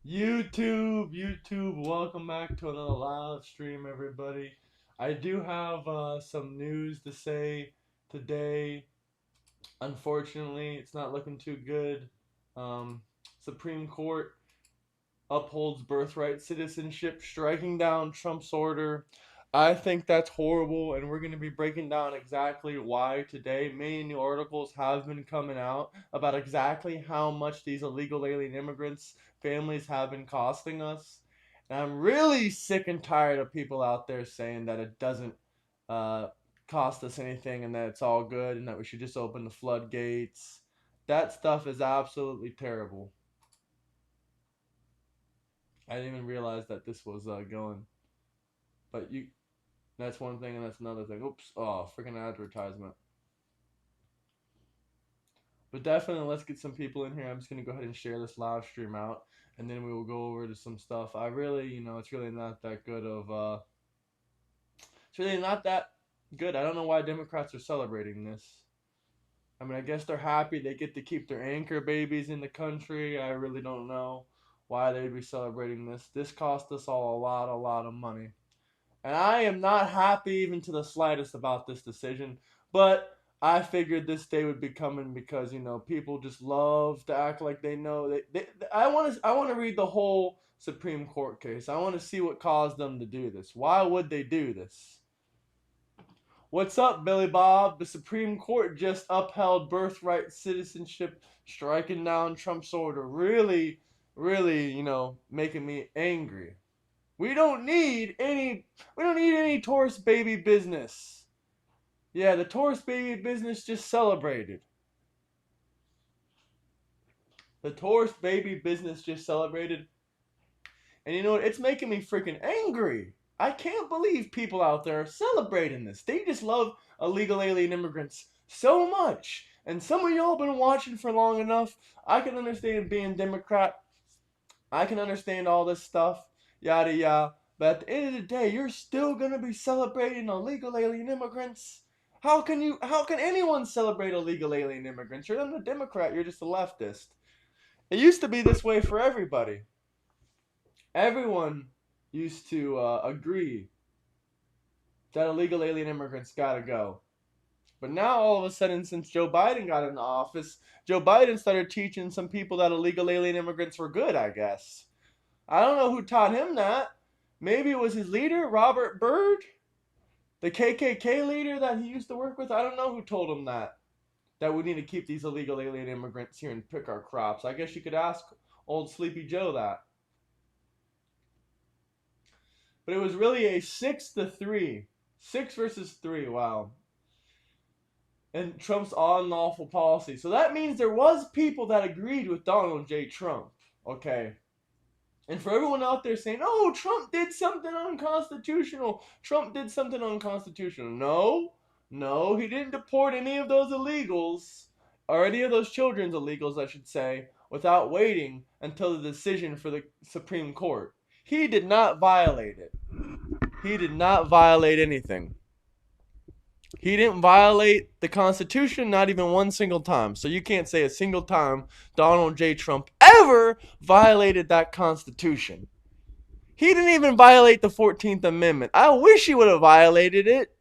YouTube, welcome back to another live stream, everybody. I do have some news to say today. Unfortunately, it's not looking too good. Um, Supreme Court upholds birthright citizenship, striking down Trump's order. I think that's horrible, and we're going to be breaking down exactly why today. Many new articles have been coming out about exactly how much these illegal alien immigrants families have been costing us. And I'm really sick and tired of people out there saying that it doesn't uh, cost us anything and that it's all good and that we should just open the floodgates. That stuff is absolutely terrible. I didn't even realize that this was going. But that's one thing and that's another thing. Oops. Oh, freaking advertisement. But definitely, let's get some people in here. I'm just going to go ahead and share this live stream out. And then we will go over to some stuff. I really, it's really not that good of, it's really not that good. I don't know why Democrats are celebrating this. I mean, I guess they're happy they get to keep their anchor babies in the country. I really don't know why they'd be celebrating this. This cost us all a lot of money. And I am not happy even to the slightest about this decision. But I figured this day would be coming because people just love to act like they know. I want to read the whole Supreme Court case. I want to see what caused them to do this. Why would they do this? What's up, Billy Bob? The Supreme Court just upheld birthright citizenship, striking down Trump's order. Really, really, making me angry. We don't need any tourist baby business. Yeah, the tourist baby business just celebrated. The tourist baby business just celebrated. And you know what? It's making me freaking angry. I can't believe people out there are celebrating this. They just love illegal alien immigrants so much. And some of y'all been watching for long enough. I can understand being Democrat. I can understand all this stuff. Yada yada. But at the end of the day, you're still gonna be celebrating illegal alien immigrants. How can anyone celebrate illegal alien immigrants? You're not a Democrat, you're just a leftist. It used to be this way for everybody. Everyone used to agree that illegal alien immigrants gotta go. But now all of a sudden, since Joe Biden got into office, Joe Biden started teaching some people that illegal alien immigrants were good, I guess. I don't know who taught him that. Maybe it was his leader, Robert Byrd, the KKK leader that he used to work with. I don't know who told him that. That we need to keep these illegal alien immigrants here and pick our crops. I guess you could ask old Sleepy Joe that. But it was really a 6-3. 6 versus 3, wow. And Trump's unlawful policy. So that means there was people that agreed with Donald J. Trump. Okay. And for everyone out there saying, oh, Trump did something unconstitutional. Trump did something unconstitutional. No, he didn't deport any of those illegals, or any of those children's illegals, I should say, without waiting until the decision for the Supreme Court. He did not violate it. He did not violate anything. He didn't violate the Constitution, not even one single time. So you can't say a single time Donald J. Trump ever violated that Constitution. He didn't even violate the 14th Amendment. I wish he would have violated it.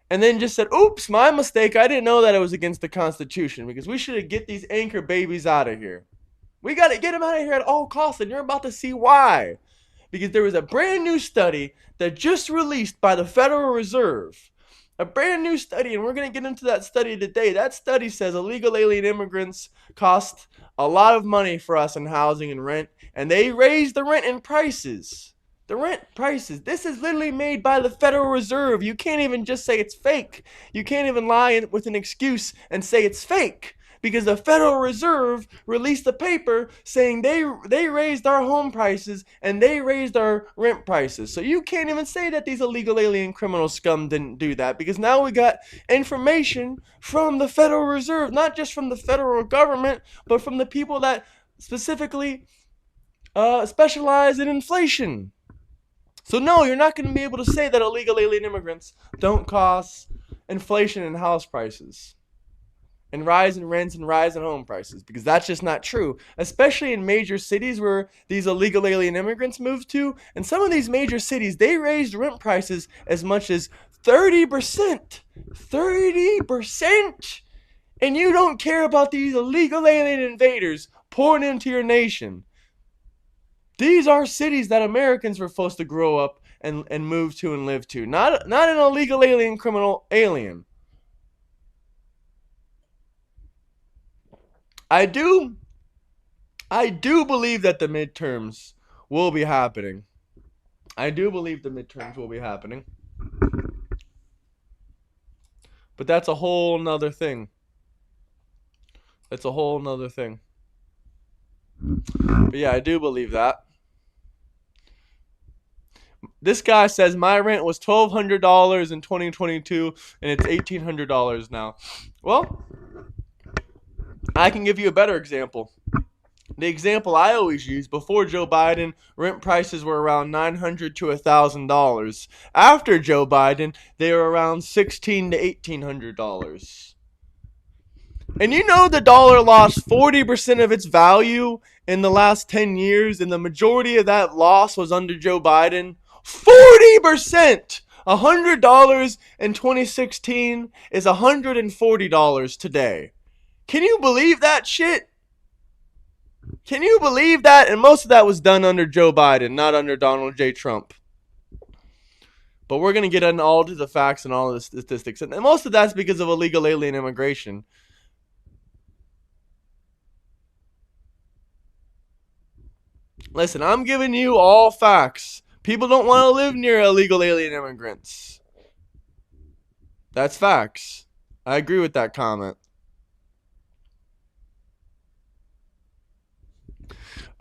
And then just said, oops, my mistake. I didn't know that it was against the Constitution, because we should get these anchor babies out of here. We got to get them out of here at all costs, and you're about to see why. Because there was a brand new study that just released by the Federal Reserve. A brand new study, and we're going to get into that study today. That study says illegal alien immigrants cost a lot of money for us in housing and rent, and they raised the rent and prices. The rent prices. This is literally made by the Federal Reserve. You can't even just say it's fake. You can't even lie with an excuse and say it's fake, because the Federal Reserve released a paper saying they raised our home prices and they raised our rent prices. So you can't even say that these illegal alien criminal scum didn't do that, because now we got information from the Federal Reserve, not just from the federal government, but from the people that specifically specialize in inflation. So no, you're not going to be able to say that illegal alien immigrants don't cause inflation in house prices. and rise in rents and rise in home prices, because that's just not true, especially in major cities where these illegal alien immigrants moved to. And some of these major cities, they raised rent prices as much as 30%. 30%. And you don't care about these illegal alien invaders pouring into your nation. These are cities that Americans were supposed to grow up and move to and live to. Not an illegal alien criminal alien. I do believe that the midterms will be happening. I do believe the midterms will be happening. But that's a whole nother thing. That's a whole nother thing. But yeah, I do believe that. This guy says my rent was $1,200 in 2022 and it's $1,800 now. Well, I can give you a better example. The example I always use: before Joe Biden, rent prices were around $900 to $1,000. After Joe Biden, they were around $1,600 to $1,800. And you know the dollar lost 40% of its value in the last 10 years, and the majority of that loss was under Joe Biden. 40%! $100 in 2016 is $140 today. Can you believe that shit? Can you believe that? And most of that was done under Joe Biden, not under Donald J. Trump. But we're going to get into all of the facts and all of the statistics. And most of that's because of illegal alien immigration. Listen, I'm giving you all facts. People don't want to live near illegal alien immigrants. That's facts. I agree with that comment.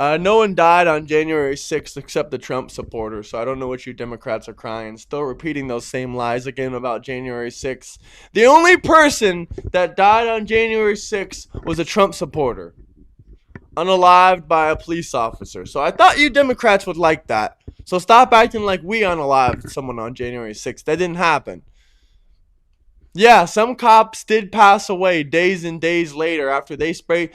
No one died on January 6th except the Trump supporters, so I don't know what you Democrats are crying. Still repeating those same lies again about January 6th. The only person that died on January 6th was a Trump supporter, unalived by a police officer. So I thought you Democrats would like that. So stop acting like we unalived someone on January 6th. That didn't happen. Yeah, some cops did pass away days and days later after they sprayed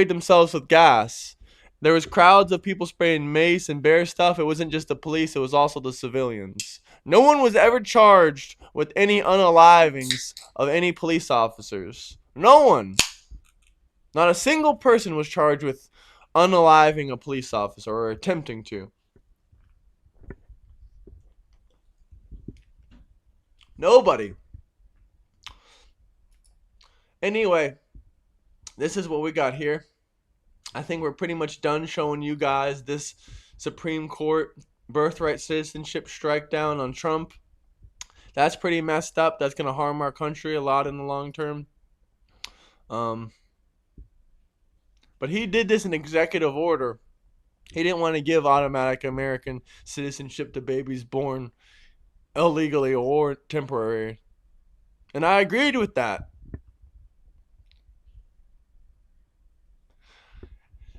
themselves with gas. There was crowds of people spraying mace and bear stuff. It wasn't just the police, it was also the civilians. No one was ever charged with any unalivings of any police officers. No one. Not a single person was charged with unaliving a police officer or attempting to. Nobody. Anyway, this is what we got here. I think we're pretty much done showing you guys this Supreme Court birthright citizenship strike down on Trump. That's pretty messed up. That's going to harm our country a lot in the long term. But he did this in executive order. He didn't want to give automatic American citizenship to babies born illegally or temporary. And I agreed with that.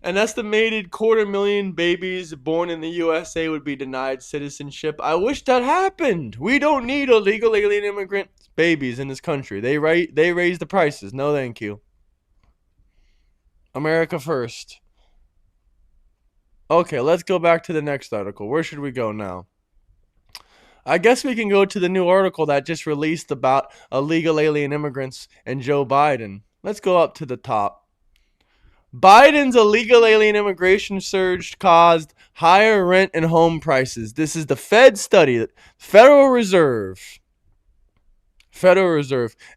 An estimated 250,000 babies born in the USA would be denied citizenship. I wish that happened. We don't need illegal alien immigrant babies in this country. They raise the prices. No, thank you. America first. Okay, let's go back to the next article. Where should we go now? I guess we can go to the new article that just released about illegal alien immigrants and Joe Biden. Let's go up to the top. Biden's illegal alien immigration surge caused higher rent and home prices. This is the Fed study. Federal Reserve.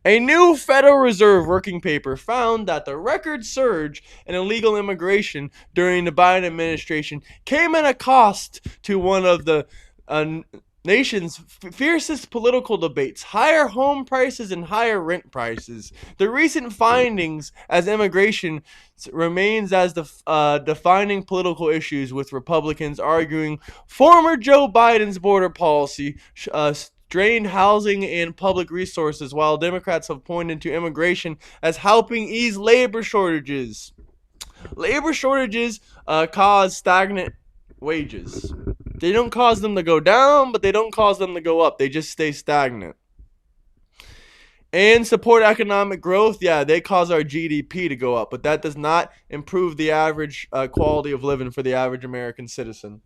A new Federal Reserve working paper found that the record surge in illegal immigration during the Biden administration came at a cost to one of the nation's fiercest political debates: higher home prices and higher rent prices. The recent findings as immigration remains as the defining political issues, with Republicans arguing former Joe Biden's border policy strained housing and public resources, while Democrats have pointed to immigration as helping ease labor shortages. Labor shortages cause stagnant wages. They don't cause them to go down, but they don't cause them to go up. They just stay stagnant. and support economic growth, yeah, they cause our GDP to go up, but that does not improve the average quality of living for the average American citizen.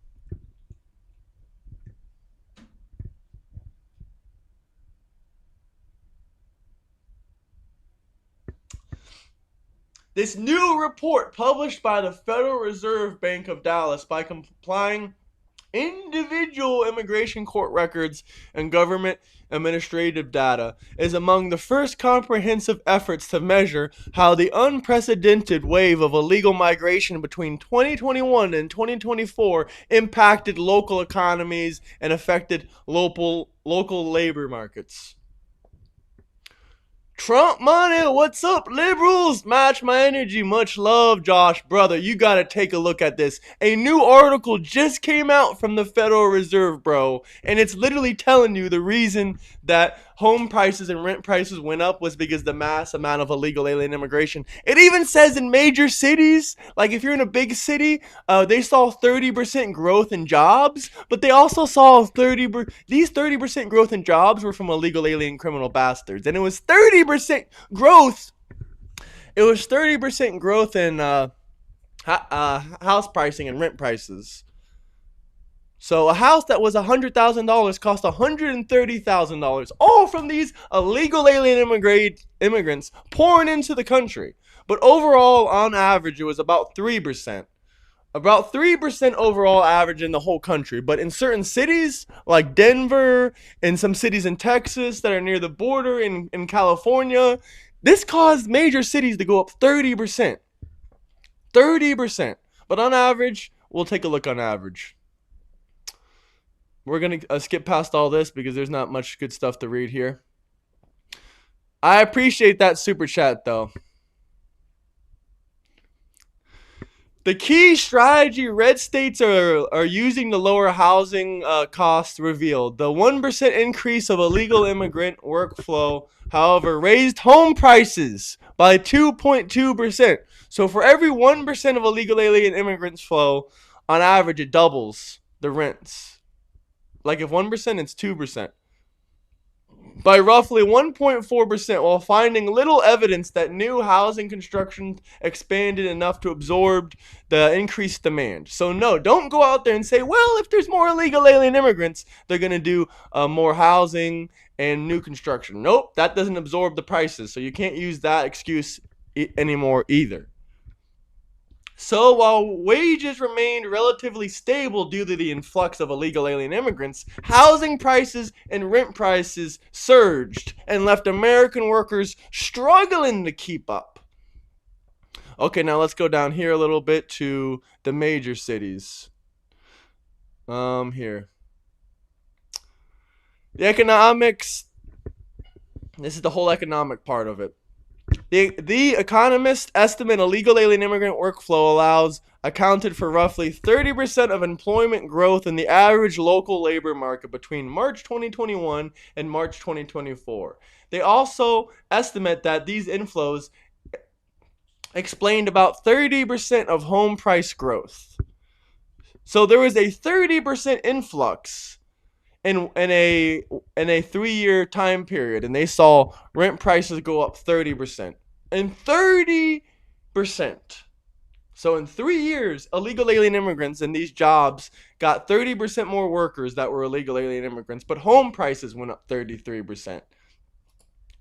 This new report published by the Federal Reserve Bank of Dallas by complying individual immigration court records and government administrative data is among the first comprehensive efforts to measure how the unprecedented wave of illegal migration between 2021 and 2024 impacted local economies and affected local labor markets. Trump money, what's up, liberals? Match my energy, much love, Josh. Brother, you gotta take a look at this. A new article just came out from the Federal Reserve, bro, and it's literally telling you the reason that home prices and rent prices went up was because the mass amount of illegal alien immigration. It even says in major cities, like if you're in a big city, they saw 30% growth in jobs, but they also saw these 30% growth in jobs were from illegal alien criminal bastards, and it was 30% growth. It was 30% growth in house pricing and rent prices. So a house that was $100,000 cost $130,000, all from these illegal alien immigrants pouring into the country. But overall, on average, it was about 3%. About 3% overall average in the whole country. But in certain cities, like Denver, and some cities in Texas that are near the border in California, this caused major cities to go up 30%. 30%. But on average, we'll take a look on average. We're going to skip past all this because there's not much good stuff to read here. I appreciate that super chat, though. The key strategy red states are using to lower housing costs revealed. The 1% increase of illegal immigrant workflow, however, raised home prices by 2.2%. So for every 1% of illegal alien immigrants flow, on average, it doubles the rents. Like if 1%, it's 2%. By roughly 1.4%, while finding little evidence that new housing construction expanded enough to absorb the increased demand. So no, don't go out there and say, well, if there's more illegal alien immigrants, they're going to do more housing and new construction. Nope, that doesn't absorb the prices, so you can't use that excuse anymore either. So while wages remained relatively stable due to the influx of illegal alien immigrants, housing prices and rent prices surged and left American workers struggling to keep up. Okay, now let's go down here a little bit to the major cities. Here. The economics. This is the whole economic part of it. The economists estimate illegal alien immigrant workflow accounted for roughly 30% of employment growth in the average local labor market between March 2021 and March 2024. They also estimate that these inflows explained about 30% of home price growth. So there was a 30% influx in a 3-year time period, and they saw rent prices go up 30%. And 30%. So in 3 years, illegal alien immigrants in these jobs got 30% more workers that were illegal alien immigrants, but home prices went up 33%.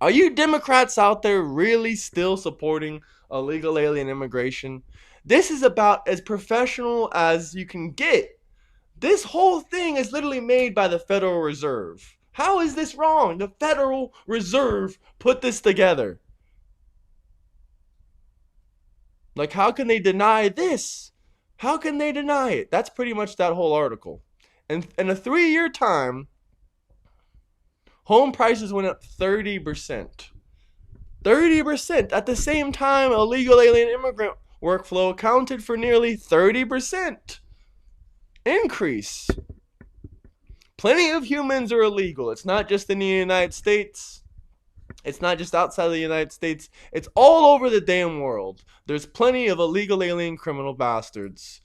Are you Democrats out there really still supporting illegal alien immigration? This is about as professional as you can get. This whole thing is literally made by the Federal Reserve. How is this wrong? The Federal Reserve put this together. Like, how can they deny this? How can they deny it? That's pretty much that whole article. And in a 3-year time, home prices went up 30%. 30%. At the same time, illegal alien immigrant workflow accounted for nearly 30%. Increase. Plenty of humans are illegal. It's not just in the United States. It's not just outside of the United States. It's all over the damn world. There's plenty of illegal alien criminal bastards.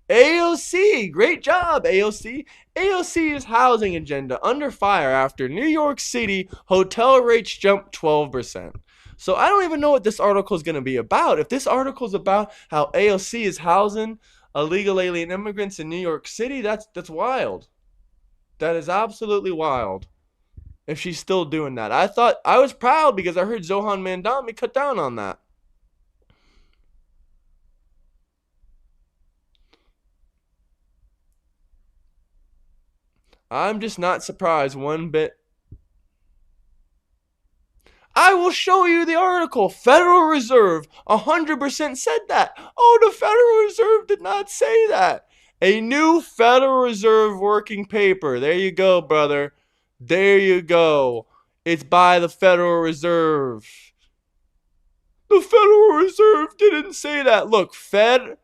AOC, great job, AOC. AOC's housing agenda under fire after New York City hotel rates jumped 12%. So I don't even know what this article is going to be about. If this article is about how AOC is housing illegal alien immigrants in New York City, that's wild. That is absolutely wild. If she's still doing that, I was proud because I heard Zohan Mandami cut down on that. I'm just not surprised one bit. I will show you the article. Federal Reserve 100% said that. Oh, the Federal Reserve did not say that. A new Federal Reserve working paper. There you go, brother. There you go. It's by the Federal Reserve. The Federal Reserve didn't say that. Look, Fed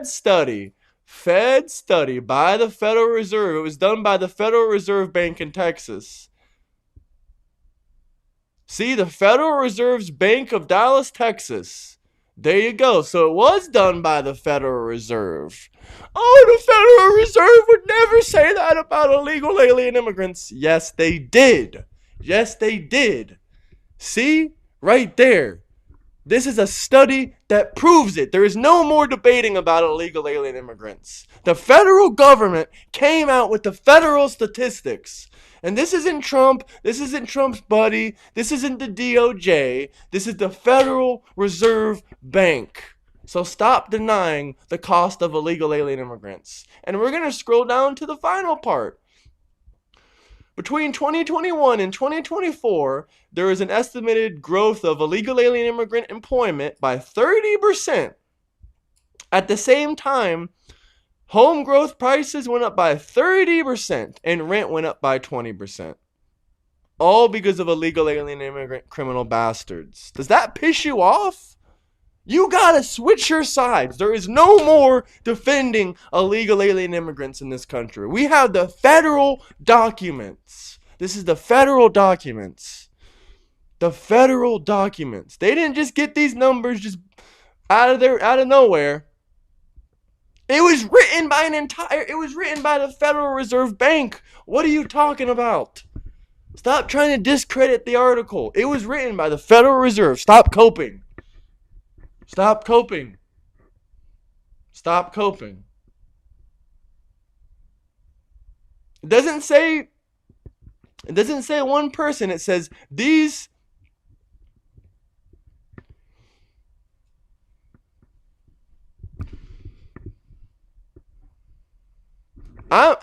study. Fed study by the Federal Reserve. It was done by the Federal Reserve Bank in Texas. See, the Federal Reserve's Bank of Dallas, Texas. There you go. So it was done by the Federal Reserve. Oh, the Federal Reserve would never say that about illegal alien immigrants. Yes, they did. Yes, they did. See? Right there. This is a study that proves it. There is no more debating about illegal alien immigrants. The federal government came out with the federal statistics. And this isn't Trump. This isn't Trump's buddy. This isn't the DOJ. This is the Federal Reserve Bank. So stop denying the cost of illegal alien immigrants. And we're going to scroll down to the final part. Between 2021 and 2024, there is an estimated growth of illegal alien immigrant employment by 30%. At the same time, home growth prices went up by 30% and rent went up by 20%. All because of illegal alien immigrant criminal bastards. Does that piss you off? You gotta switch your sides. There is no more defending illegal alien immigrants in this country. We have the federal documents. This is the federal documents. The federal documents. They didn't just get these numbers just out of nowhere. It was written by the Federal Reserve Bank. What are you talking about? Stop trying to discredit the article. It was written by the Federal Reserve. Stop coping. Stop coping. Stop coping. It doesn't say one person. It says these.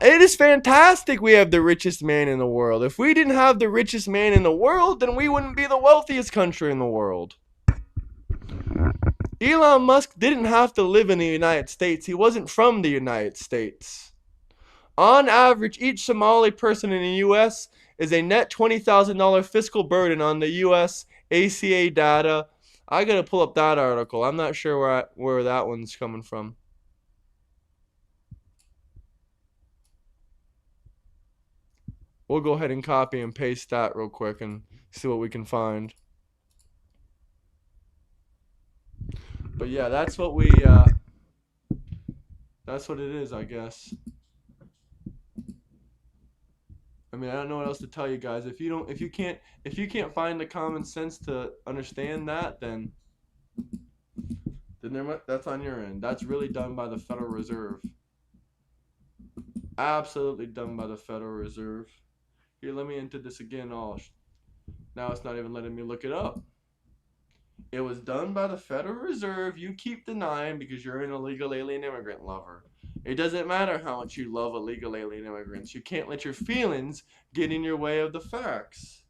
It is fantastic we have the richest man in the world. If we didn't have the richest man in the world, then we wouldn't be the wealthiest country in the world. Elon Musk didn't have to live in the United States. He wasn't from the United States. On average, each Somali person in the U.S. is a net $20,000 fiscal burden on the U.S. ACA data. I gotta pull up that article. I'm not sure where that one's coming from. We'll go ahead and copy and paste that real quick and see what we can find. But yeah, that's what it is, I guess. I mean, I don't know what else to tell you guys. If you can't find the common sense to understand that, then that's on your end. That's really done by the Federal Reserve. Absolutely done by the Federal Reserve. Here, let me enter this again. Now it's not even letting me look it up. It was done by the Federal Reserve. You keep denying because you're an illegal alien immigrant lover. It doesn't matter how much you love illegal alien immigrants. You can't let your feelings get in your way of the facts.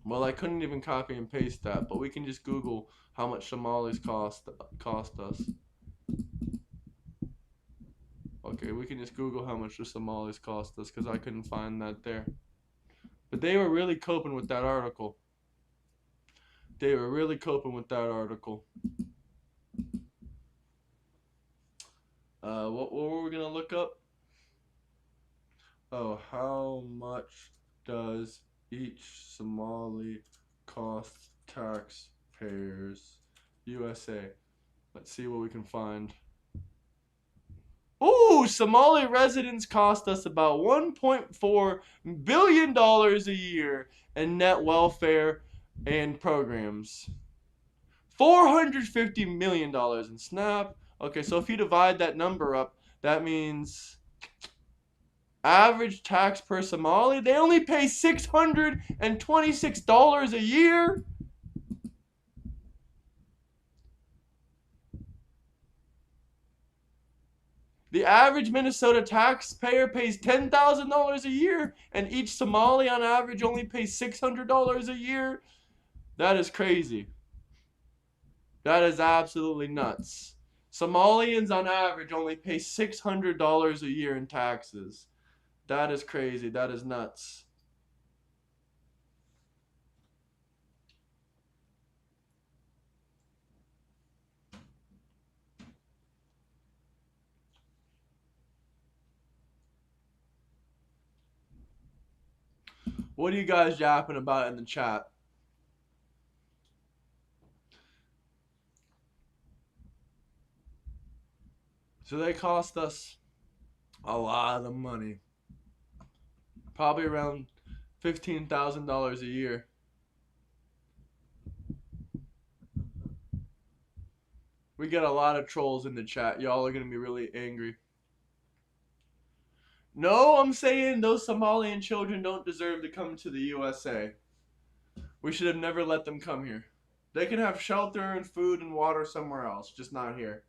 Well, I couldn't even copy and paste that, but we can just Google how much Somalis cost us. Okay, we can just Google how much the Somalis cost us because I couldn't find that there. But they were really coping with that article. What were we going to look up? Oh, how much does each Somali cost taxpayers? USA. Let's see what we can find. Ooh, Somali residents cost us about $1.4 billion a year in net welfare and programs. $450 million in SNAP. Okay, so if you divide that number up, that means average tax per Somali, they only pay $626 a year. The average Minnesota taxpayer pays $10,000 a year, and each Somali on average only pays $600 a year. That is crazy. That is absolutely nuts. Somalians on average only pay $600 a year in taxes. That is crazy. That is nuts. What are you guys yapping about in the chat? So they cost us a lot of money. Probably around $15,000 a year. We get a lot of trolls in the chat. Y'all are going to be really angry. No, I'm saying those Somalian children don't deserve to come to the USA. We should have never let them come here. They can have shelter and food and water somewhere else, just not here.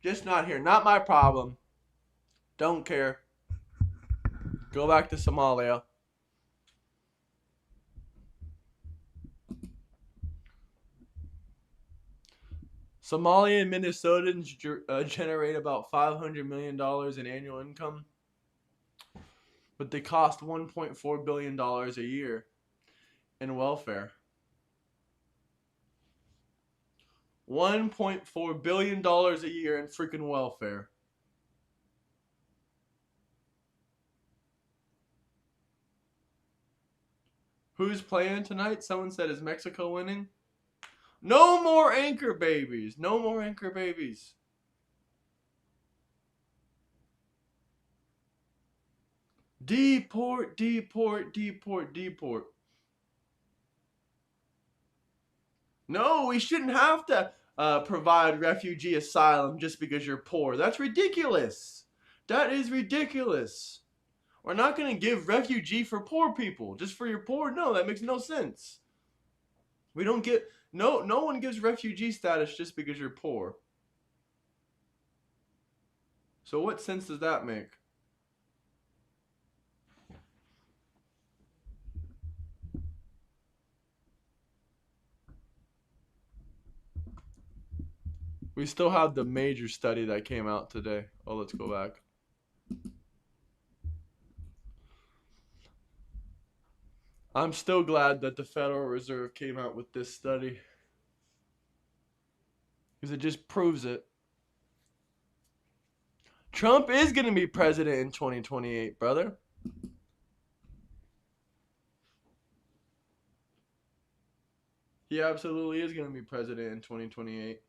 Just not here. Not my problem. Don't care. Go back to Somalia. Somalia and Minnesotans generate about $500 million in annual income, but they cost $1.4 billion a year in welfare. $1.4 billion a year in freaking welfare. Who's playing tonight? Someone said, is Mexico winning? No more anchor babies. No more anchor babies. Deport, deport, deport, deport. No, we shouldn't have to provide refugee asylum just because you're poor. That's ridiculous. That is ridiculous. We're not going to give refugee for poor people. Just for your poor? No, that makes no sense. We don't get... No one gives refugee status just because you're poor. So what sense does that make? We still have the major study that came out today. Oh, let's go back. I'm still glad that the Federal Reserve came out with this study, because it just proves it. Trump is going to be president in 2028, brother. He absolutely is going to be president in 2028.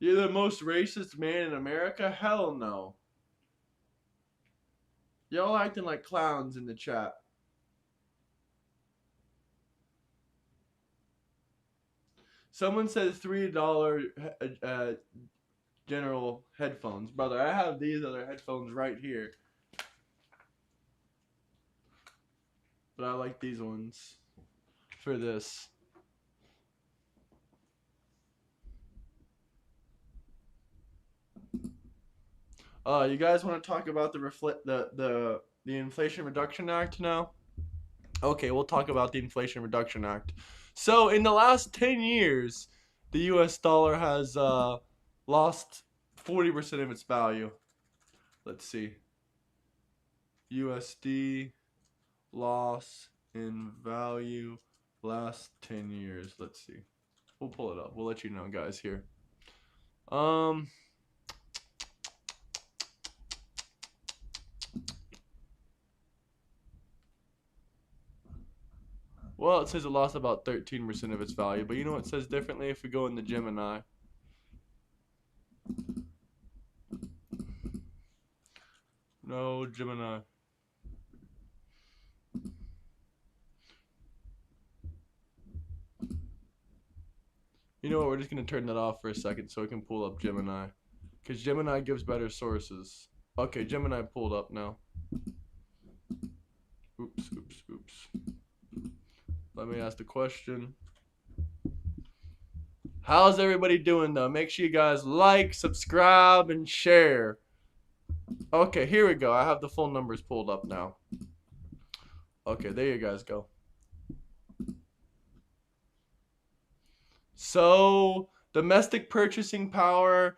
You're the most racist man in America? Hell no. Y'all acting like clowns in the chat. Someone said $3 general headphones. Brother, I have these other headphones right here. But I like these ones for this. You guys want to talk about the Inflation Reduction Act now? Okay, we'll talk about the Inflation Reduction Act. So in the last 10 years, the US dollar has lost 40% of its value. Let's see. USD loss in value last 10 years. Let's see. We'll pull it up. We'll let you know, guys, here. Um, well, it says it lost about 13% of its value, but you know what it says differently if we go into Gemini. No, Gemini. You know what? We're just going to turn that off for a second so we can pull up Gemini. Because Gemini gives better sources. Okay, Gemini pulled up now. Oops, oops, oops. Let me ask the question. How's everybody doing though? Make sure you guys like, subscribe, and share. Okay, here we go. I have the full numbers pulled up now. Okay, there you guys go. So, domestic purchasing power,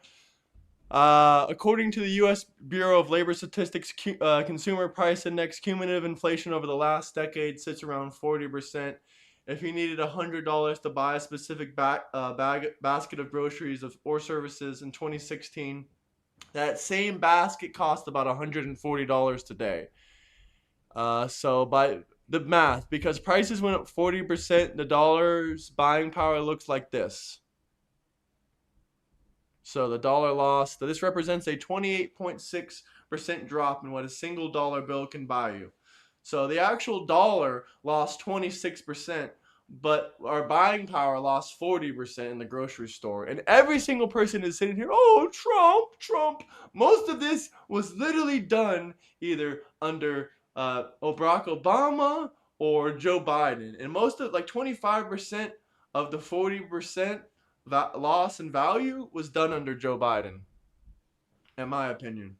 according to the U.S. Bureau of Labor Statistics, Consumer Price Index, cumulative inflation over the last decade sits around 40%. If you needed $100 to buy a specific basket of groceries or services in 2016, that same basket cost about $140 today. So by the math, because prices went up 40%, the dollar's buying power looks like this. So the dollar lost. So this represents a 28.6% drop in what a single dollar bill can buy you. So the actual dollar lost 26%, but our buying power lost 40% in the grocery store. And every single person is sitting here, oh, Trump, Trump. Most of this was literally done either under Barack Obama or Joe Biden. And most of, like 25% of the 40% loss in value was done under Joe Biden, in my opinion.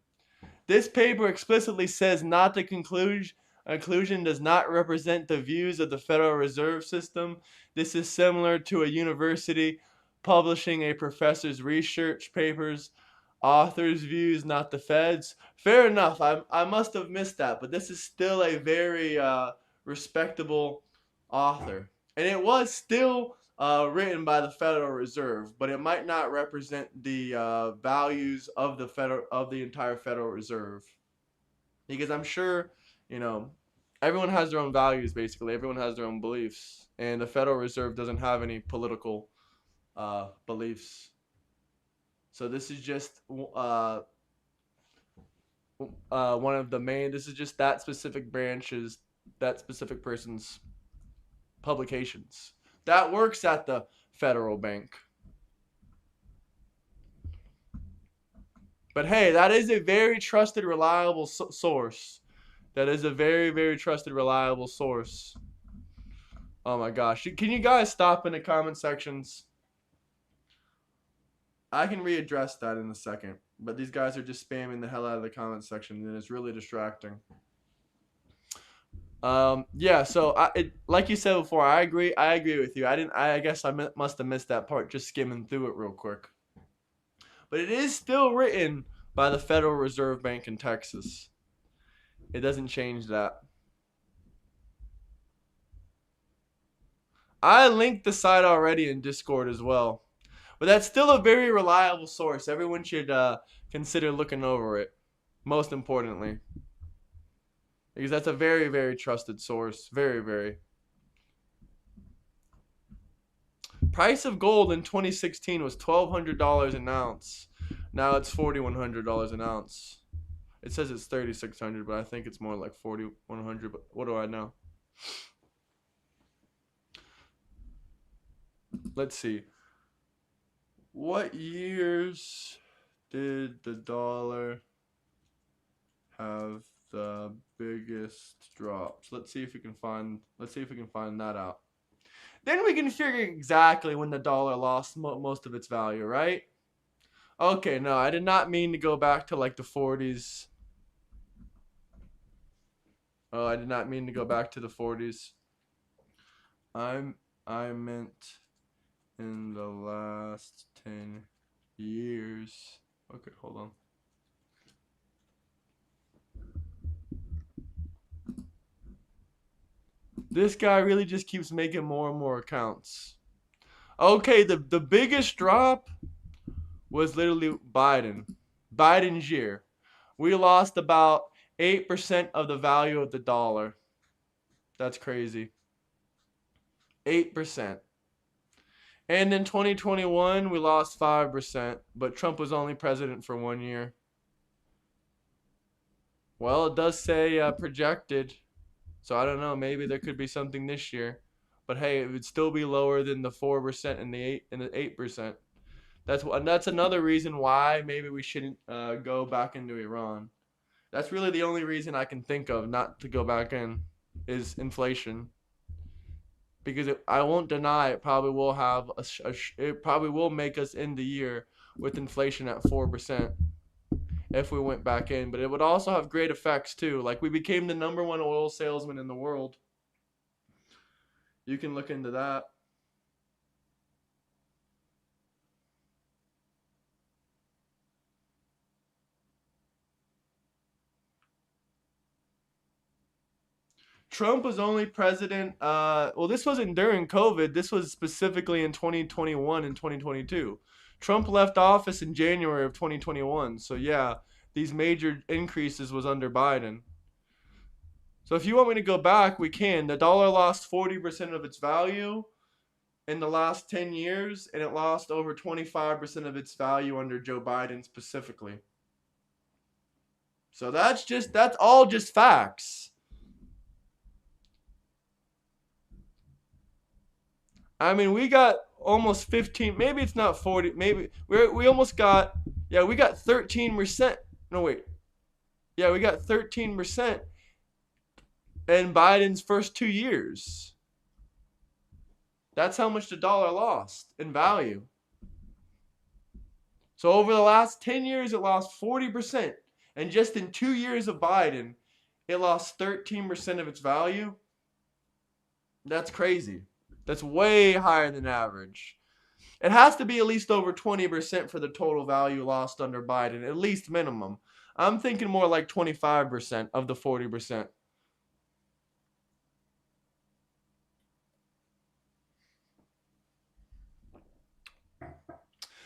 This paper explicitly says not the conclusion does not represent the views of the Federal Reserve System. This is similar to a university publishing a professor's research papers, author's views, not the Fed's. Fair enough. I must have missed that, but this is still a very respectable author. And it was still written by the Federal Reserve, but it might not represent the values of the entire Federal Reserve, because I'm sure everyone has their own values. Basically, everyone has their own beliefs, and the Federal Reserve doesn't have any political beliefs. So this is just one of the main. This is just that specific branch's, that specific person's publications that works at the federal bank. But hey, that is a very trusted, reliable source. That is a very, very trusted, reliable source. Oh my gosh. Can you guys stop in the comment sections? I can readdress that in a second. But these guys are just spamming the hell out of the comment section, and it's really distracting. Yeah, so like you said before, I agree with you. I guess I must have missed that part just skimming through it real quick. But it is still written by the Federal Reserve Bank in Texas. It doesn't change that. I linked the site already in Discord as well. But that's still a very reliable source. Everyone should consider looking over it, most importantly. Because that's a very, very trusted source. Very, very. Price of gold in 2016 was $1,200 an ounce. Now it's $4,100 an ounce. It says it's 3,600, but I think it's more like 4,100. But what do I know? Let's see. What years did the dollar have the biggest drops? Let's see if we can find that out. Then we can figure exactly when the dollar lost most of its value, right? Okay, no, I did not mean to go back to like the 40s. Oh, I did not mean to go back to the 40s. I meant in the last 10 years. Okay, hold on. This guy really just keeps making more and more accounts. Okay, the biggest drop was literally Biden. Biden's year. We lost about 8% of the value of the dollar. That's crazy. 8%. And in 2021, we lost 5%, but Trump was only president for 1 year. Well, it does say projected, so I don't know. Maybe there could be something this year, but hey, it would still be lower than the 4% and the 8%. That's another reason why maybe we shouldn't go back into Iran. That's really the only reason I can think of not to go back in is inflation. Because I won't deny it probably will have it probably will make us end the year with inflation at 4% if we went back in. But it would also have great effects too. Like we became the #1 oil salesman in the world. You can look into that. Trump was only president. Well, this wasn't during COVID. This was specifically in 2021 and 2022. Trump left office in January of 2021. So yeah, these major increases was under Biden. So if you want me to go back, we can. The dollar lost 40% of its value in the last 10 years, and it lost over 25% of its value under Joe Biden specifically. So that's all just facts. I mean, we got almost 15. Maybe it's not 40. Maybe we almost got. Yeah, we got 13%. No wait. Yeah, we got 13% in Biden's first 2 years. That's how much the dollar lost in value. So over the last 10 years, it lost 40%, and just in 2 years of Biden, it lost 13% of its value. That's crazy. That's way higher than average. It has to be at least over 20% for the total value lost under Biden, at least minimum. I'm thinking more like 25% of the 40%.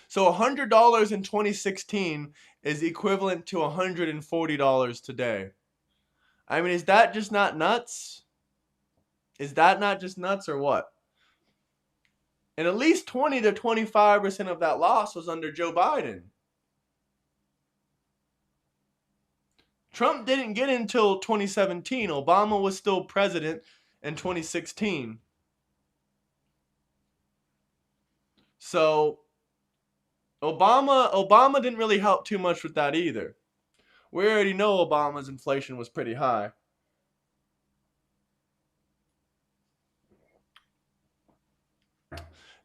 So $100 in 2016 is equivalent to $140 today. I mean, is that just not nuts? Is that not just nuts or what? And at least 20 to 25% of that loss was under Joe Biden. Trump didn't get in until 2017. Obama was still president in 2016. So Obama didn't really help too much with that either. We already know Obama's inflation was pretty high.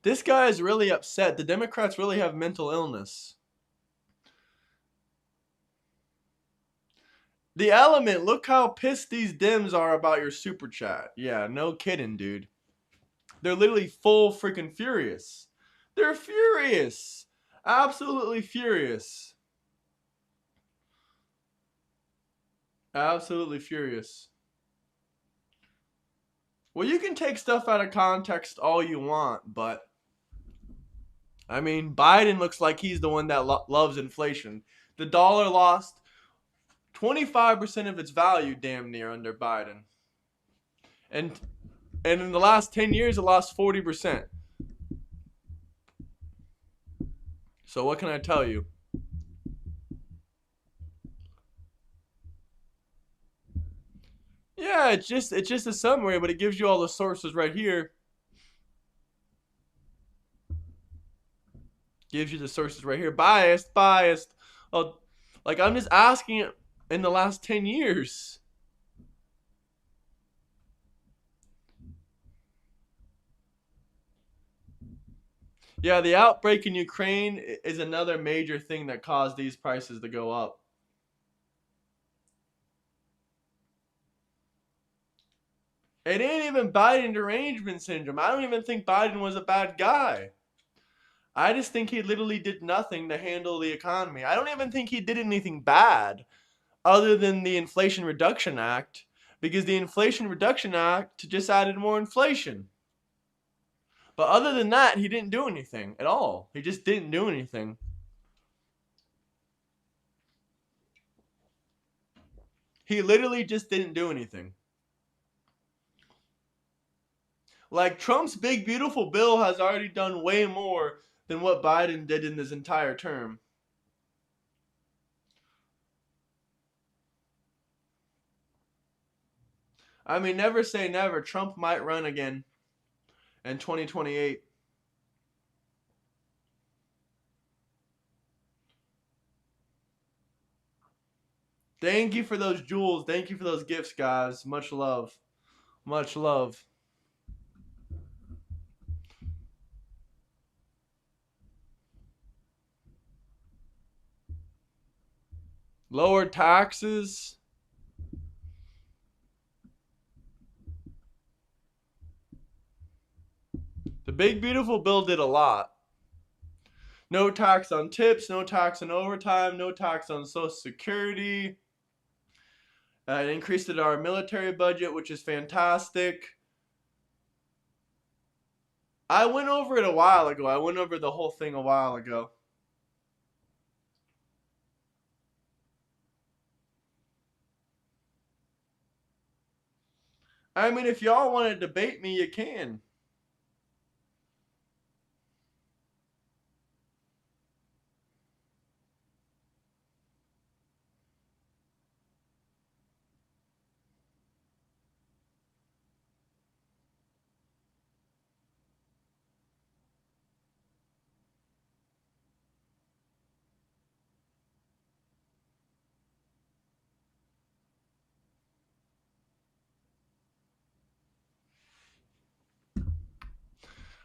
This guy is really upset. The Democrats really have mental illness. The Element, look how pissed these Dems are about your super chat. Yeah, no kidding, dude. They're literally full freaking furious. They're furious. Absolutely furious. Absolutely furious. Well, you can take stuff out of context all you want, but I mean, Biden looks like he's the one that loves inflation. The dollar lost 25% of its value damn near under Biden. And in the last 10 years, it lost 40%. So what can I tell you? Yeah, it's just a summary, but it gives you all the sources right here. Gives you the sources right here. Biased. Oh, like I'm just asking it in the last 10 years. Yeah, the outbreak in Ukraine is another major thing that caused these prices to go up. It ain't even Biden derangement syndrome. I don't even think Biden was a bad guy. I just think he literally did nothing to handle the economy. I don't even think he did anything bad other than the Inflation Reduction Act, because the Inflation Reduction Act just added more inflation. But other than that, he didn't do anything at all. He just didn't do anything. He literally just didn't do anything. Like, Trump's big, beautiful bill has already done way more than what Biden did in his entire term. I mean, never say never. Trump might run again in 2028. Thank you for those jewels. Thank you for those gifts, guys. Much love. Much love. Lower taxes. The big, beautiful bill did a lot. No tax on tips, no tax on overtime, no tax on Social Security. It increased our military budget, which is fantastic. I went over it a while ago. I went over the whole thing a while ago. I mean, if y'all want to debate me, you can.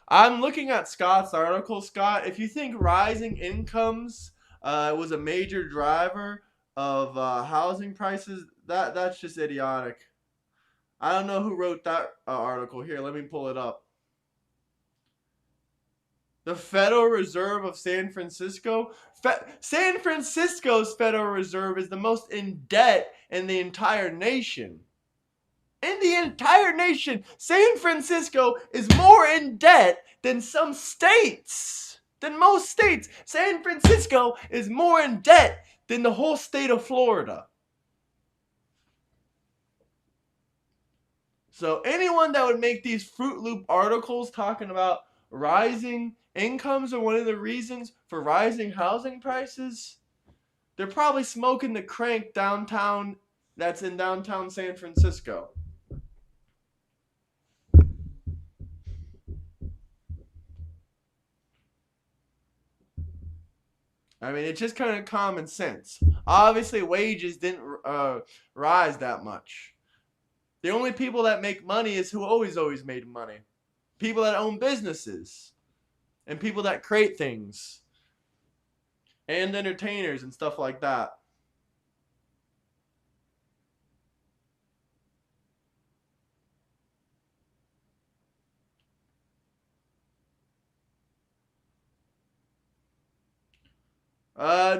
I'm looking at Scott's article, Scott. If you think rising incomes was a major driver of housing prices, that's just idiotic. I don't know who wrote that article. Here, let me pull it up. The Federal Reserve of San Francisco. San Francisco's Federal Reserve is the most in debt in the entire nation. In the entire nation, San Francisco is more in debt than some states. Than most states. San Francisco is more in debt than the whole state of Florida. So anyone that would make these Fruit Loop articles talking about rising incomes are one of the reasons for rising housing prices, they're probably smoking the crank downtown that's in downtown San Francisco. I mean, it's just kind of common sense. Obviously, wages didn't rise that much. The only people that make money is who always made money. People that own businesses and people that create things and entertainers and stuff like that.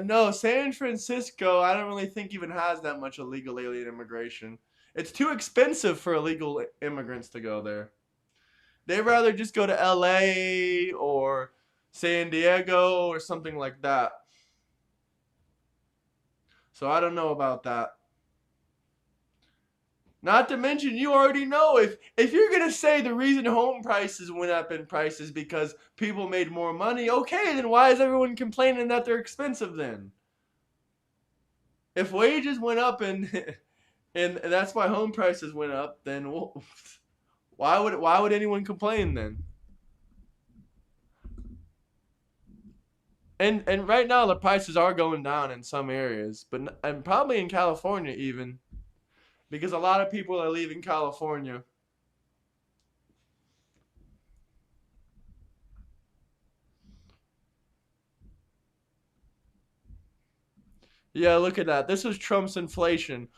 No, San Francisco, I don't really think even has that much illegal alien immigration. It's too expensive for illegal immigrants to go there. They'd rather just go to LA or San Diego or something like that. So I don't know about that. Not to mention, you already know if you're gonna say the reason home prices went up in prices because people made more money, okay, then why is everyone complaining that they're expensive then? If wages went up and and that's why home prices went up, then why would anyone complain then? And right now the prices are going down in some areas, but and probably in California even because a lot of people are leaving California. Yeah, look at that. This was Trump's inflation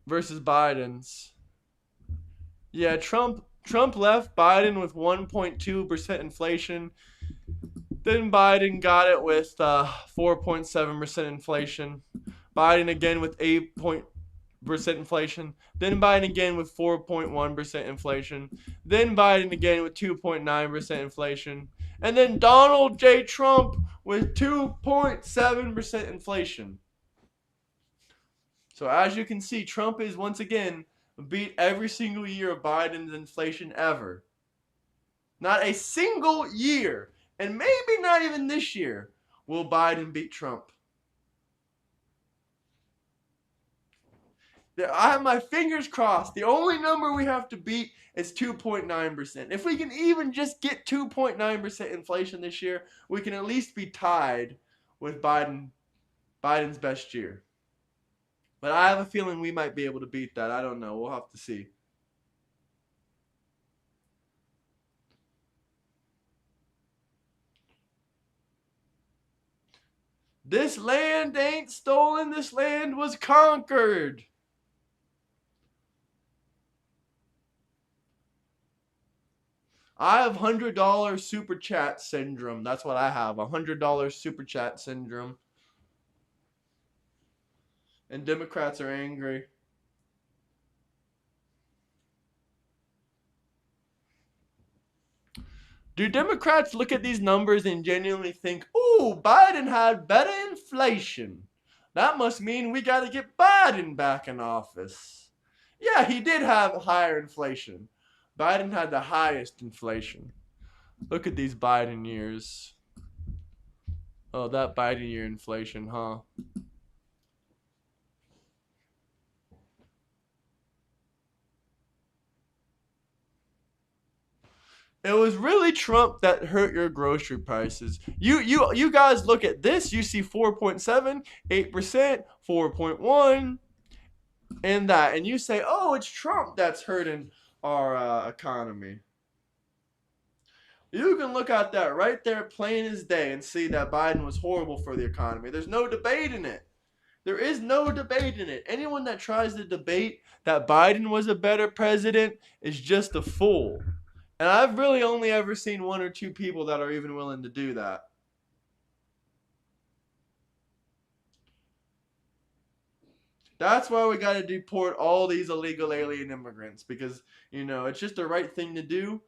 versus Biden's. Yeah, Trump left Biden with 1.2% inflation. Then Biden got it with 4.7% inflation. Biden again with 8% inflation. Then Biden again with 4.1% inflation. Then Biden again with 2.9% inflation. And then Donald J. Trump with 2.7% inflation. So as you can see, Trump is once again beat every single year of Biden's inflation ever. Not a single year, and maybe not even this year, will Biden beat Trump. I have my fingers crossed. The only number we have to beat is 2.9%. If we can even just get 2.9% inflation this year, we can at least be tied with Biden's best year. But I have a feeling we might be able to beat that. I don't know. We'll have to see. This land ain't stolen. This land was conquered. I have $100 super chat syndrome. That's what I have. $100 super chat syndrome. And Democrats are angry. Do Democrats look at these numbers and genuinely think, ooh, Biden had better inflation? That must mean we got to get Biden back in office. Yeah, he did have higher inflation. Biden had the highest inflation. Look at these Biden years. Oh, that Biden year inflation, huh? It was really Trump that hurt your grocery prices. You guys look at this, you see 4.7, 8%, 4.1, and that, and you say, "Oh, it's Trump that's hurting our economy." You can look at that right there, plain as day, and see that Biden was horrible for the economy. There's no debate in it. There is no debate in it. Anyone that tries to debate that Biden was a better president is just a fool. And I've really only ever seen one or two people that are even willing to do that. That's why we got to deport all these illegal alien immigrants because, it's just the right thing to do.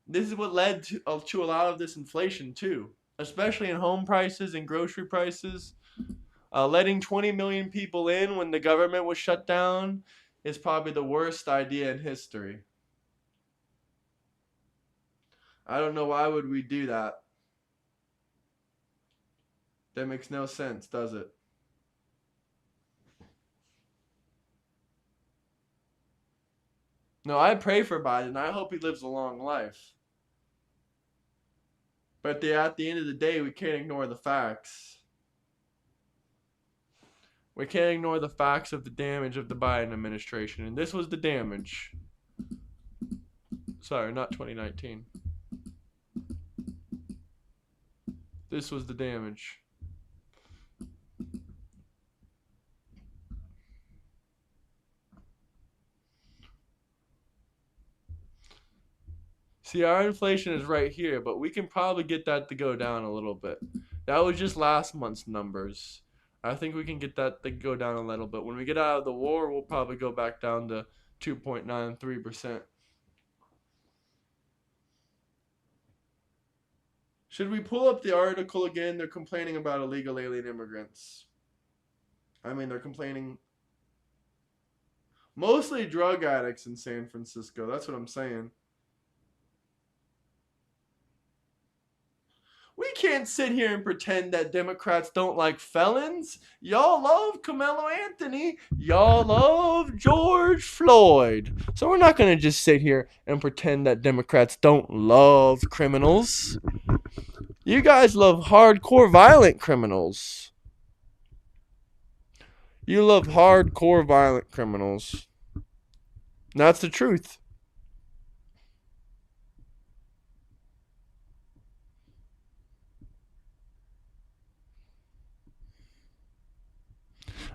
This is what led to a lot of this inflation, too, especially in home prices and grocery prices. Letting 20 million people in when the government was shut down is probably the worst idea in history. I don't know why would we do that. That makes no sense, does it? No, I pray for Biden. I hope he lives a long life. But at the end of the day, we can't ignore the facts. We can't ignore the facts of the damage of the Biden administration. And this was the damage. Sorry, not 2019. This was the damage. See, our inflation is right here, but we can probably get that to go down a little bit. That was just last month's numbers. I think we can get that to go down a little bit. When we get out of the war, we'll probably go back down to 2.93%. Should we pull up the article again? They're complaining about illegal alien immigrants. I mean, they're complaining mostly drug addicts in San Francisco. That's what I'm saying. We can't sit here and pretend that Democrats don't like felons. Y'all love Carmelo Anthony. Y'all love George Floyd. So we're not going to just sit here and pretend that Democrats don't love criminals. You guys love hardcore violent criminals. You love hardcore violent criminals. That's the truth.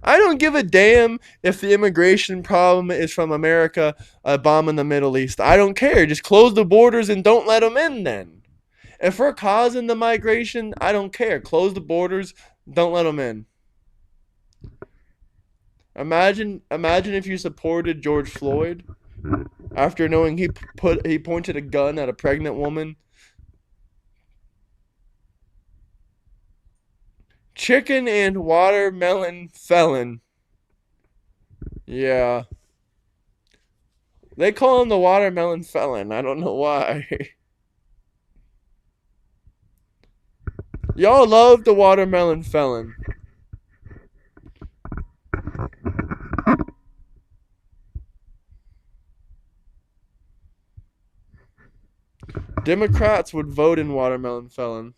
I don't give a damn if the immigration problem is from America bombing the Middle East. I don't care. Just close the borders and don't let them in then. If we're causing the migration, I don't care. Close the borders, don't let them in. Imagine if you supported George Floyd after knowing he pointed a gun at a pregnant woman. Chicken and watermelon felon. Yeah. They call him the watermelon felon. I don't know why. Y'all love the watermelon felon. Democrats would vote in watermelon felon.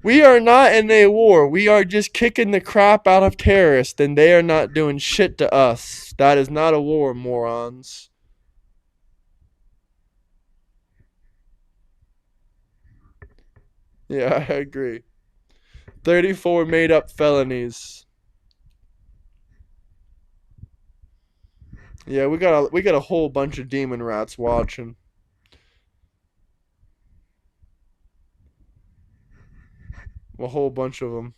We are not in a war. We are just kicking the crap out of terrorists, and they are not doing shit to us. That is not a war, morons. Yeah, I agree. 34 made up felonies. Yeah, we got a whole bunch of demon rats watching. A whole bunch of them.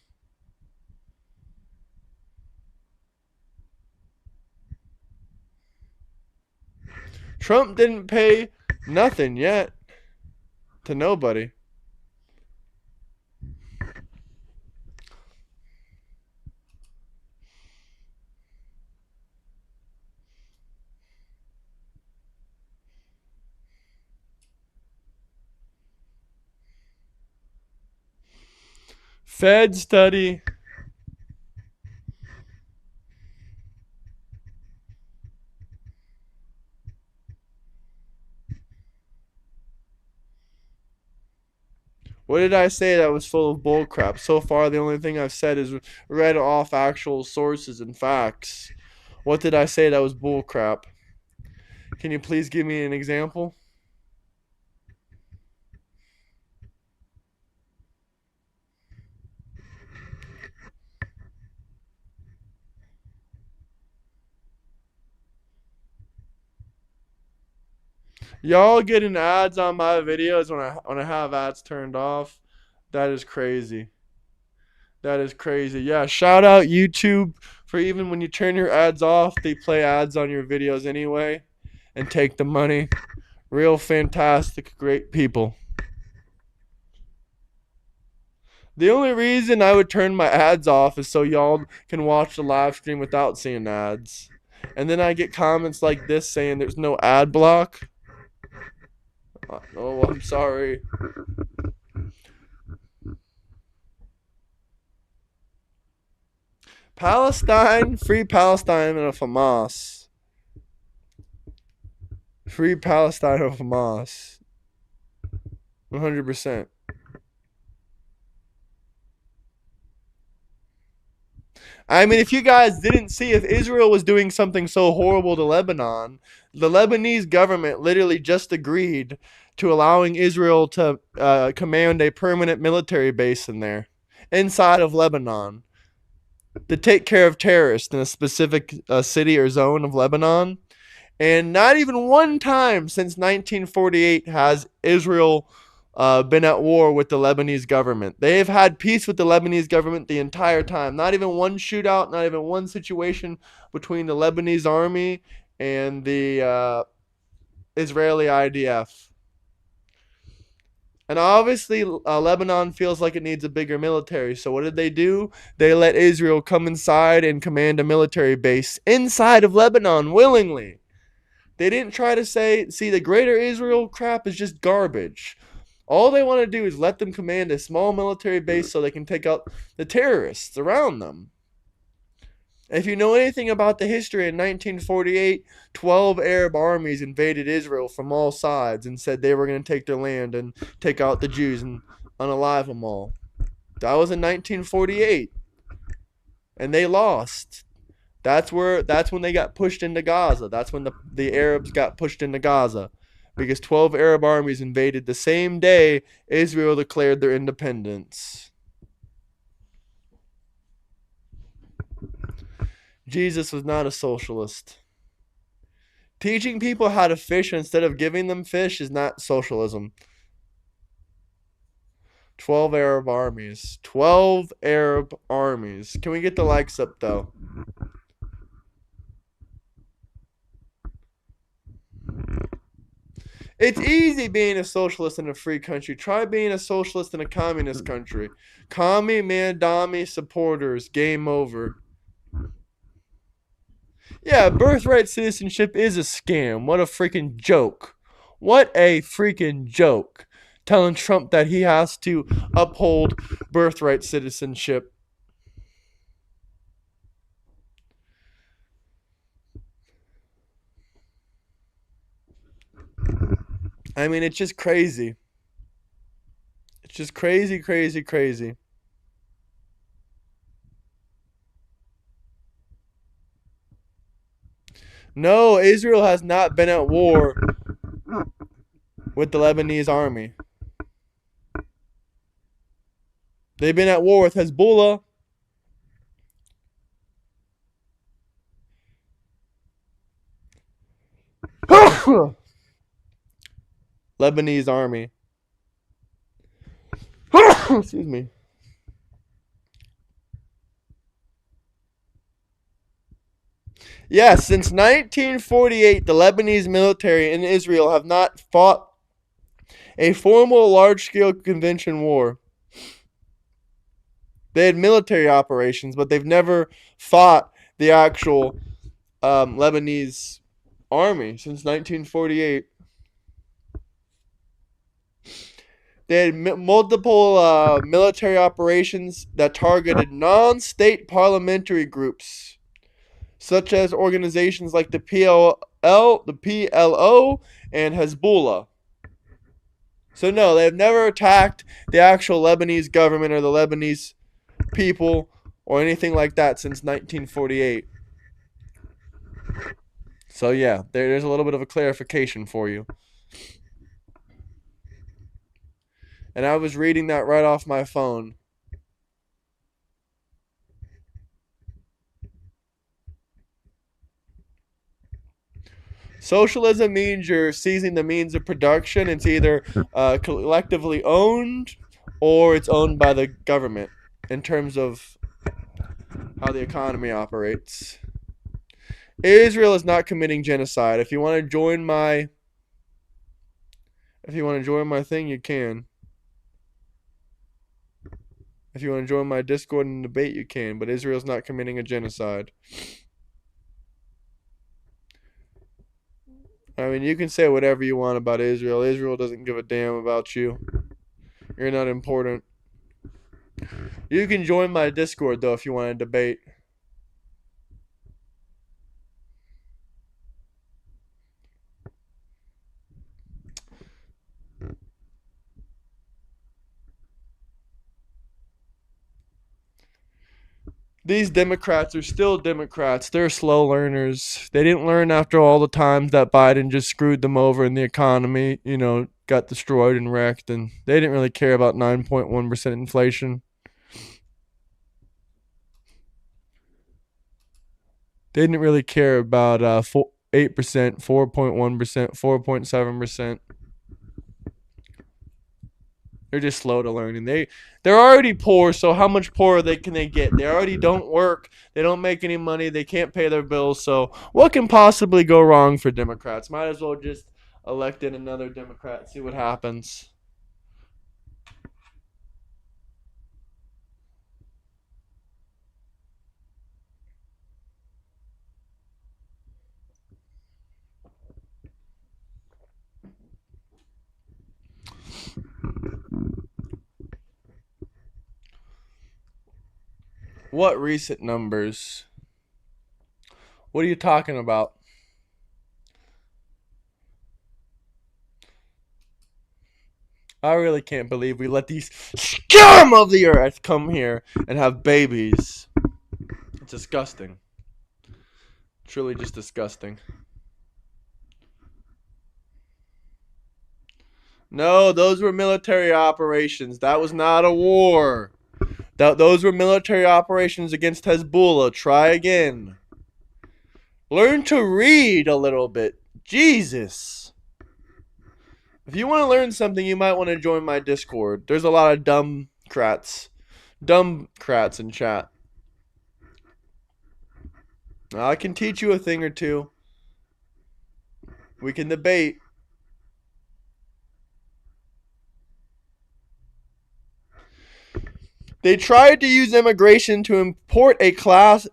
Trump didn't pay nothing yet to nobody. Fed study. What did I say that was full of bullcrap? So far, the only thing I've said is read off actual sources and facts. What did I say that was bullcrap? Can you please give me an example? Y'all getting ads on my videos when I have ads turned off? That is crazy. That is crazy. Yeah, shout out YouTube for even when you turn your ads off, they play ads on your videos anyway and take the money. Real fantastic, great people. The only reason I would turn my ads off is so y'all can watch the live stream without seeing ads. And then I get comments like this saying there's no ad block. Oh, I'm sorry. Palestine, free Palestine and a Hamas. Free Palestine and a Hamas. 100%. I mean, if you guys didn't see, if Israel was doing something so horrible to Lebanon, the Lebanese government literally just agreed to allowing Israel to command a permanent military base in there, inside of Lebanon, to take care of terrorists in a specific city or zone of Lebanon. And not even one time since 1948 has Israel been at war with the Lebanese government. They have had peace with the Lebanese government the entire time. Not even one shootout, not even one situation between the Lebanese army and the Israeli IDF. And obviously, Lebanon feels like it needs a bigger military. So what did they do? They let Israel come inside and command a military base inside of Lebanon willingly. They didn't try to say, see, the greater Israel crap is just garbage. All they want to do is let them command a small military base so they can take out the terrorists around them. If you know anything about the history, in 1948, 12 Arab armies invaded Israel from all sides and said they were going to take their land and take out the Jews and unalive them all. That was in 1948. And they lost. That's when they got pushed into Gaza. That's when the Arabs got pushed into Gaza. Because 12 Arab armies invaded the same day Israel declared their independence. Jesus was not a socialist. Teaching people how to fish instead of giving them fish is not socialism. 12 Arab armies. 12 Arab armies. Can we get the likes up, though? It's easy being a socialist in a free country. Try being a socialist in a communist country. Commie, Mandami supporters, game over. Yeah, birthright citizenship is a scam. What a freaking joke. What a freaking joke. Telling Trump that he has to uphold birthright citizenship. I mean, it's just crazy. It's just crazy, crazy, crazy. No, Israel has not been at war with the Lebanese army. They've been at war with Hezbollah. Lebanese army. Excuse me. Yes, since 1948, the Lebanese military and Israel have not fought a formal large scale convention war. They had military operations, but they've never fought the actual Lebanese army since 1948. They had multiple military operations that targeted non state parliamentary groups, such as organizations like the PLO, and Hezbollah. So, no, they've never attacked the actual Lebanese government or the Lebanese people or anything like that since 1948. So, yeah, there's a little bit of a clarification for you. And I was reading that right off my phone. Socialism means you're seizing the means of production. It's either collectively owned or it's owned by the government in terms of how the economy operates. Israel is not committing genocide. If you want to join my thing, you can. If you want to join my Discord and debate, you can. But Israel's not committing a genocide. I mean, you can say whatever you want about Israel. Israel doesn't give a damn about you. You're not important. You can join my Discord, though, if you want to debate. These Democrats are still Democrats. They're slow learners. They didn't learn after all the times that Biden just screwed them over and the economy, got destroyed and wrecked. And they didn't really care about 9.1% inflation. They didn't really care about 8%, 4.1%, 4.7%. They're just slow to learn, and they're already poor. So how much poorer can they get? They already don't work. They don't make any money. They can't pay their bills. So what can possibly go wrong for Democrats? Might as well just elect in another Democrat. See what happens. What recent numbers? What are you talking about? I really can't believe we let these scum of the earth come here and have babies. It's disgusting. Truly just disgusting. No, those were military operations. That was not a war. Those were military operations against Hezbollah. Try again. Learn to read a little bit. Jesus. If you want to learn something, you might want to join my Discord. There's a lot of dumb crats in chat. I can teach you a thing or two. We can debate. They tried to use immigration to import a class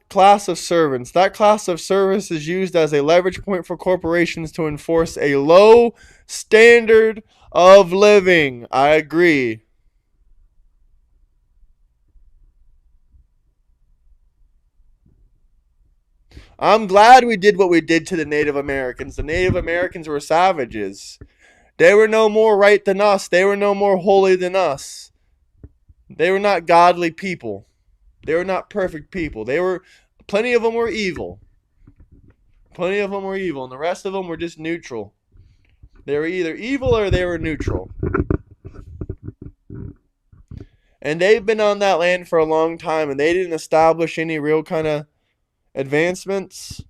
of servants. That class of servants is used as a leverage point for corporations to enforce a low standard of living. I agree. I'm glad we did what we did to the Native Americans. The Native Americans were savages. They were no more right than us. They were no more holy than us. They were not godly people. They were not perfect people. Plenty of them were evil. Plenty of them were evil, and the rest of them were just neutral. They were either evil or they were neutral. And they've been on that land for a long time, and they didn't establish any real kind of advancements.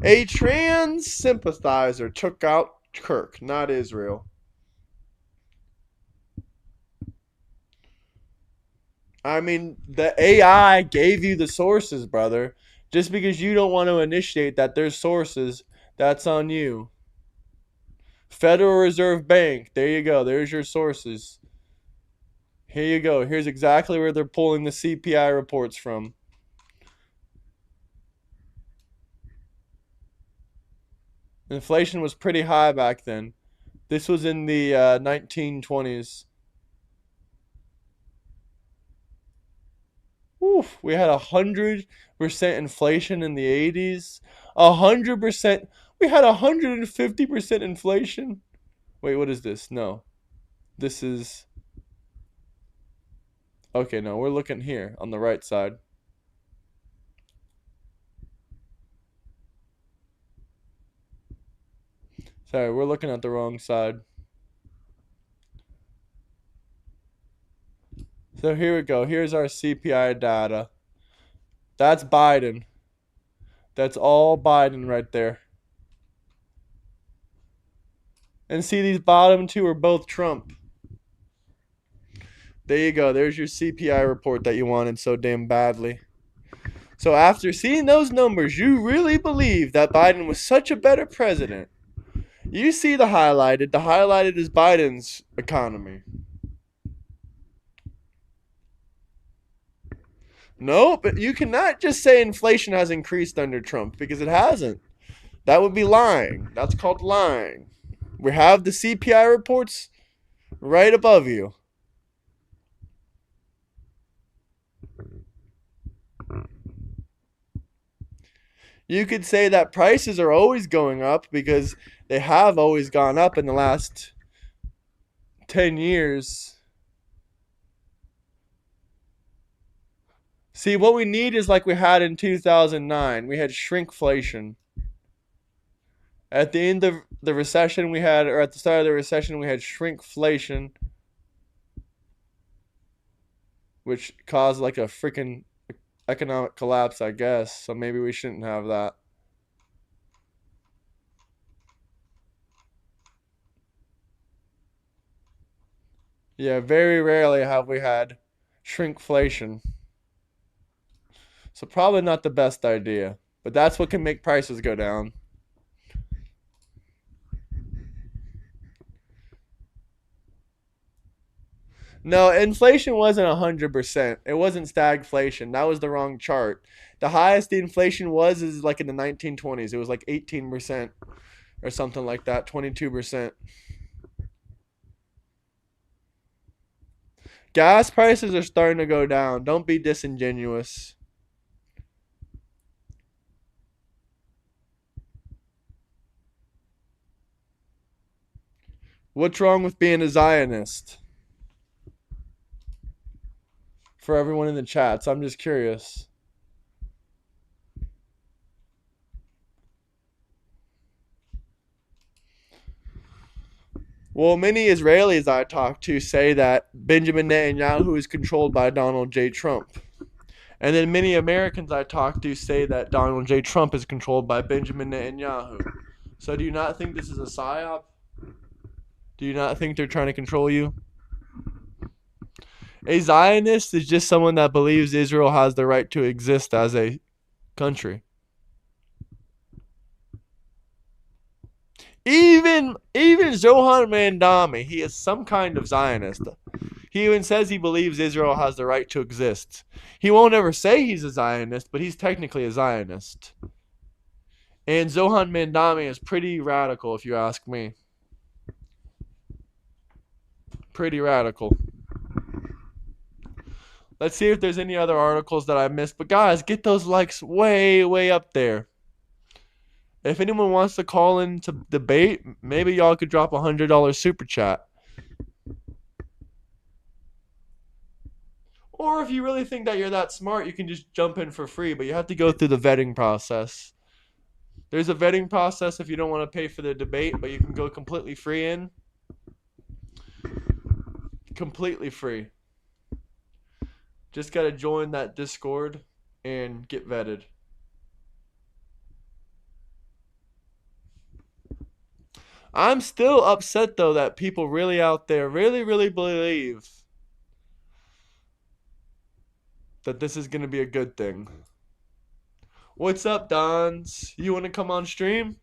A trans sympathizer took out Kirk, not Israel. I mean, the AI gave you the sources, brother. Just because you don't want to initiate that there's sources, that's on you. Federal Reserve Bank, there you go. There's your sources. Here you go. Here's exactly where they're pulling the CPI reports from. Inflation was pretty high back then. This was in the 1920s. Oof, we had 100% inflation in the 80s. 100%. We had 150% inflation. Wait, what is this? No. This is. Okay, no, we're looking here on the right side. Sorry, we're looking at the wrong side. So here we go. Here's our CPI data. That's Biden. That's all Biden right there. And see, these bottom two are both Trump. There you go. There's your CPI report that you wanted so damn badly. So after seeing those numbers, you really believe that Biden was such a better president. You see the highlighted. The highlighted is Biden's economy. No, but you cannot just say inflation has increased under Trump because it hasn't. That would be lying. That's called lying. We have the CPI reports right above you. You could say that prices are always going up because they have always gone up in the last 10 years. See, what we need is like we had in 2009. We had shrinkflation. At the end of the recession, or at the start of the recession, we had shrinkflation, which caused like a freaking economic collapse, I guess. So maybe we shouldn't have that. Yeah, very rarely have we had shrinkflation. So probably not the best idea. But that's what can make prices go down. No, inflation wasn't 100%. It wasn't stagflation. That was the wrong chart. The highest the inflation was is like in the 1920s. It was like 18% or something like that, 22%. Gas prices are starting to go down. Don't be disingenuous. What's wrong with being a Zionist? For everyone in the chats, I'm just curious. Well, many Israelis I talk to say that Benjamin Netanyahu is controlled by Donald J. Trump. And then many Americans I talk to say that Donald J. Trump is controlled by Benjamin Netanyahu. So do you not think this is a psyop? Do you not think they're trying to control you? A Zionist is just someone that believes Israel has the right to exist as a country. Even Zohan Mandami, he is some kind of Zionist. He even says he believes Israel has the right to exist. He won't ever say he's a Zionist, but he's technically a Zionist. And Zohan Mandami is pretty radical, if you ask me. Pretty radical. Let's see if there's any other articles that I missed. But guys, get those likes way, way up there. If anyone wants to call in to debate, maybe y'all could drop a $100 super chat. Or if you really think that you're that smart, you can just jump in for free, but you have to go through the vetting process. There's a vetting process if you don't want to pay for the debate, but you can go completely free in. Completely free. Just got to join that Discord and get vetted. I'm still upset, though, that people really out there really, really believe that this is going to be a good thing. What's up, Dons? You want to come on stream?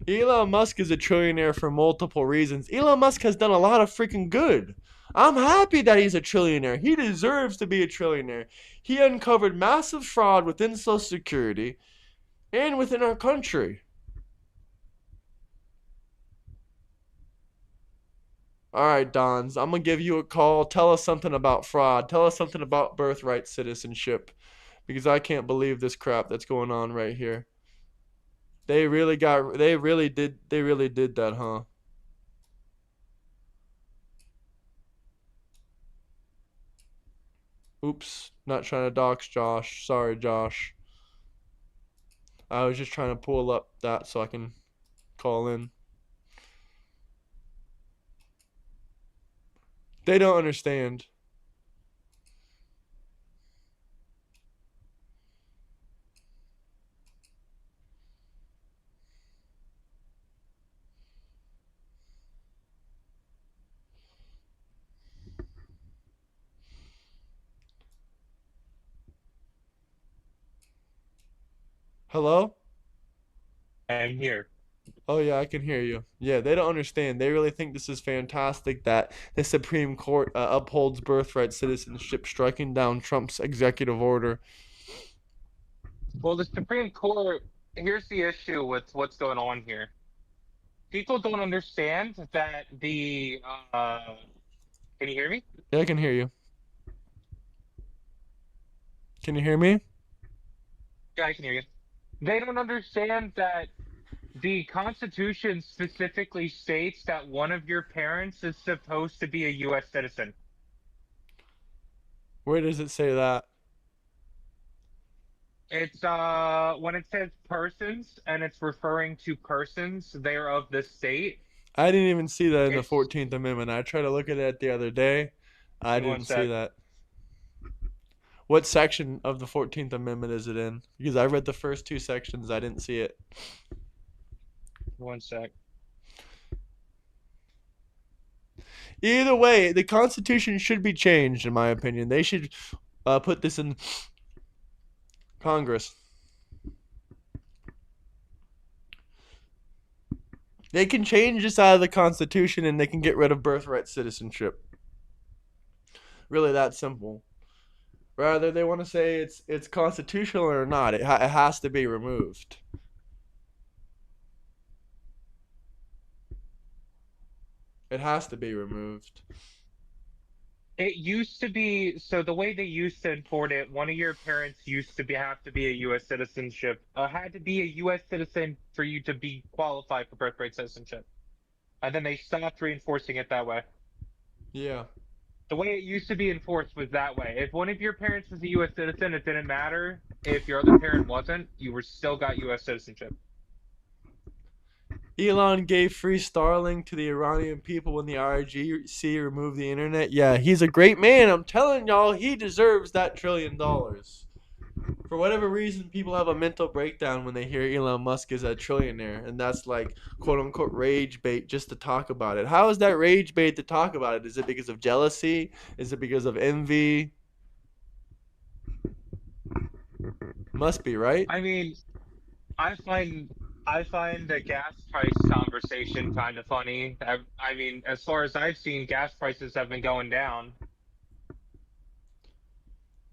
Elon Musk is a trillionaire for multiple reasons. Elon Musk has done a lot of freaking good. I'm happy that he's a trillionaire. He deserves to be a trillionaire. He uncovered massive fraud within Social Security and within our country. Alright, Dons, I'm going to give you a call. Tell us something about fraud. Tell us something about birthright citizenship. Because I can't believe this crap that's going on right here. They really did that, huh? Oops, not trying to dox Josh. Sorry, Josh. I was just trying to pull up that so I can call in. They don't understand. Hello? I'm here. Oh yeah, I can hear you. Yeah, they don't understand. They really think this is fantastic that the Supreme Court upholds birthright citizenship, striking down Trump's executive order. Well, the Supreme Court, here's the issue with what's going on here. People don't understand that can you hear me? Yeah, I can hear you. Can you hear me? Yeah, I can hear you. They don't understand that the Constitution specifically states that one of your parents is supposed to be a U.S. citizen. Where does it say that? It's when it says persons and it's referring to persons, they're of the state. I didn't even see that in the It's 14th Amendment. I tried to look at it the other day. I give me one didn't see sec. that. What section of the 14th Amendment is it in? Because I read the first two sections. I didn't see it. One sec. Either way, the Constitution should be changed, in my opinion. They should put this in Congress. They can change this out of the Constitution and they can get rid of birthright citizenship. Really that simple. Rather, they want to say it's constitutional or not. It has to be removed. It has to be removed. It used to be so the way they used to import it, one of your parents used to have to be a U.S. citizenship, had to be a U.S. citizen for you to be qualified for birthright citizenship, and then they stopped reinforcing it that way. Yeah. The way it used to be enforced was that way. If one of your parents was a U.S. citizen, it didn't matter. If your other parent wasn't, you were still got U.S. citizenship. Elon gave free Starlink to the Iranian people when the IRGC removed the internet. Yeah, he's a great man. I'm telling y'all, he deserves that $1 trillion. For whatever reason, people have a mental breakdown when they hear Elon Musk is a trillionaire, and that's like quote unquote rage bait just to talk about it. How is that rage bait to talk about it? Is it because of jealousy? Is it because of envy? Must be, right? I mean, I find I find the gas price conversation kind of funny. I mean, as far as I've seen, gas prices have been going down.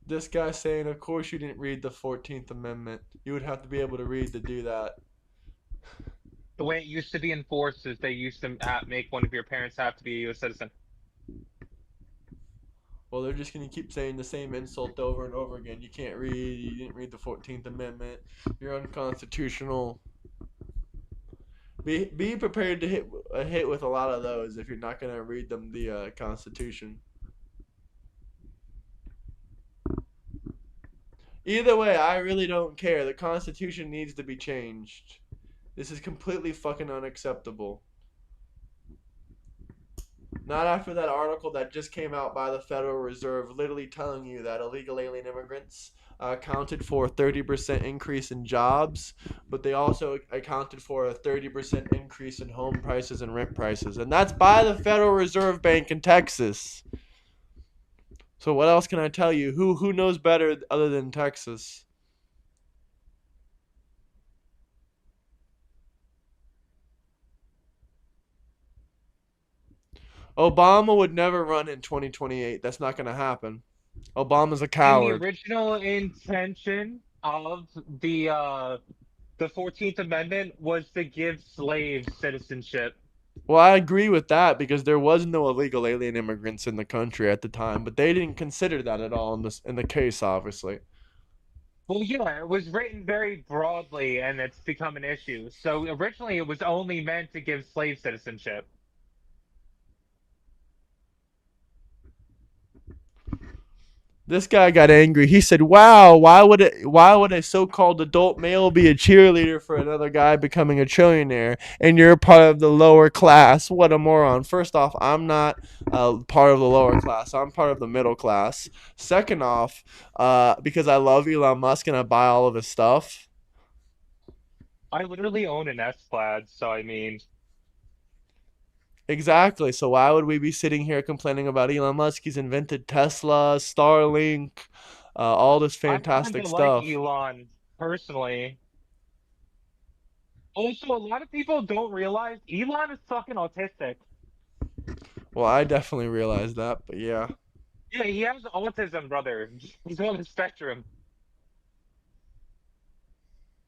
This guy saying, of course you didn't read the 14th Amendment. You would have to be able to read to do that. The way it used to be enforced is they used to make one of your parents have to be a U.S. citizen. Well, they're just going to keep saying the same insult over and over again. You can't read. You didn't read the 14th Amendment. You're unconstitutional. Be prepared to hit with a lot of those if you're not going to read them the Constitution. Either way, I really don't care. The Constitution needs to be changed. This is completely fucking unacceptable. Not after that article that just came out by the Federal Reserve, literally telling you that illegal alien immigrants accounted for a 30% increase in jobs, but they also accounted for a 30% increase in home prices and rent prices. And that's by the Federal Reserve Bank in Texas. So what else can I tell you? Who knows better other than Texas? Obama would never run in 2028. That's not going to happen. Obama's a And the coward. original intention of the 14th Amendment was to give slaves citizenship. Well, I agree with that because there was no illegal alien immigrants in the country at the time, but they didn't consider that at all in the case, obviously. Well, yeah, it was written very broadly, and it's become an issue. So originally, it was only meant to give slave citizenship. This guy got angry. He said, "Wow, why would a so-called adult male be a cheerleader for another guy becoming a trillionaire? And you're part of the lower class. What a moron!" First off, I'm not part of the lower class. I'm part of the middle class. Second off, because I love Elon Musk and I buy all of his stuff. I literally own an S-Plaid, so I mean, Exactly. So why would we be sitting here complaining about Elon Musk? He's invented Tesla, Starlink, all this I kind fantastic of like stuff. Elon personally. Also, a lot of people don't realize Elon is fucking autistic. Well, I definitely realized that, but yeah. Yeah, he has autism, brother. He's on the spectrum.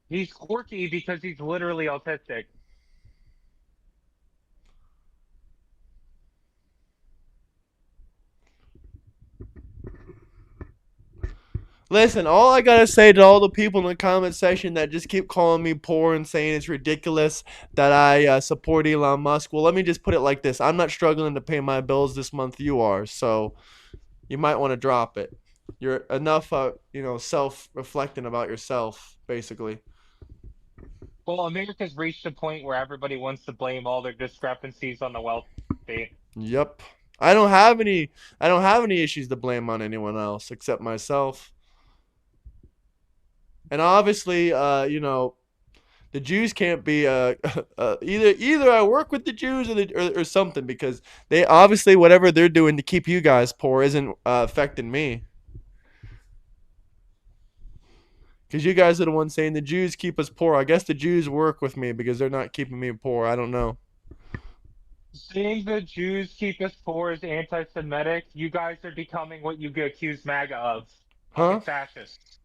He's quirky because he's literally autistic. Listen, all I gotta say to all the people in the comment section that just keep calling me poor and saying it's ridiculous that I support Elon Musk, well, let me just put it like this: I'm not struggling to pay my bills this month. You are, so you might want to drop it. You're enough, self-reflecting about yourself, basically. Well, America's reached a point where everybody wants to blame all their discrepancies on the wealthy. Yep. I don't have any. I don't have any issues to blame on anyone else except myself. And obviously, the Jews can't be either I work with the Jews or something because they obviously whatever they're doing to keep you guys poor isn't affecting me. Because you guys are the ones saying the Jews keep us poor. I guess the Jews work with me because they're not keeping me poor. I don't know. Seeing the Jews keep us poor is anti-Semitic. You guys are becoming what you get accused MAGA of. Fucking Huh? fascists.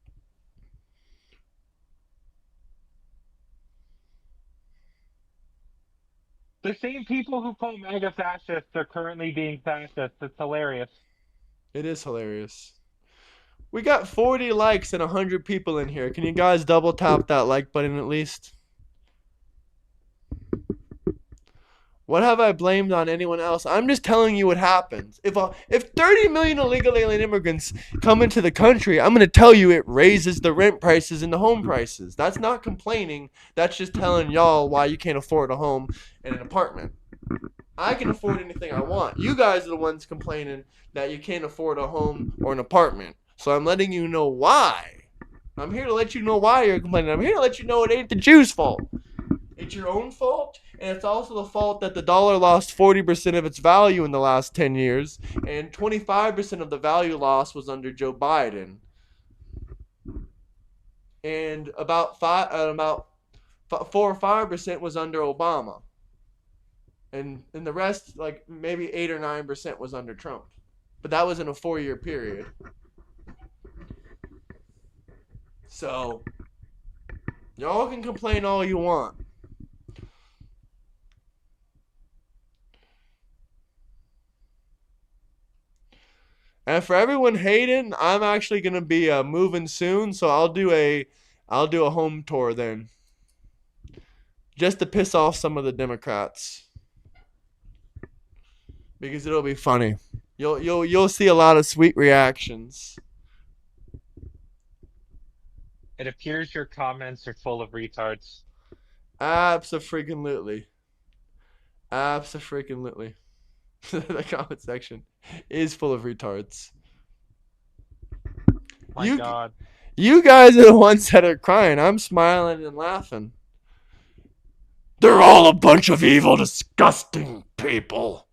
The same people who call MAGA fascists are currently being fascists. It's hilarious. It is hilarious. We got 40 likes and 100 people in here. Can you guys double tap that like button at least? What have I blamed on anyone else? I'm just telling you what happens. If 30 million illegal alien immigrants come into the country, I'm going to tell you it raises the rent prices and the home prices. That's not complaining. That's just telling y'all why you can't afford a home and an apartment. I can afford anything I want. You guys are the ones complaining that you can't afford a home or an apartment. So I'm letting you know why. I'm here to let you know why you're complaining. I'm here to let you know it ain't the Jews' fault. It's your own fault, and it's also the fault that the dollar lost 40% of its value in the last 10 years, and 25% of the value loss was under Joe Biden. And about 4 or 5% was under Obama. And the rest, like maybe 8 or 9%, was under Trump. But that was in a 4-year period. So y'all can complain all you want. And for everyone hating, I'm actually gonna be moving soon, so I'll do a home tour then, just to piss off some of the Democrats, because it'll be funny. You'll see a lot of sweet reactions. It appears your comments are full of retards. Abso-freaking-lutely. Abso-freaking-lutely. The comment section is full of retards. My You God. you guys are the ones that are crying. I'm smiling and laughing. They're all a bunch of evil, disgusting people.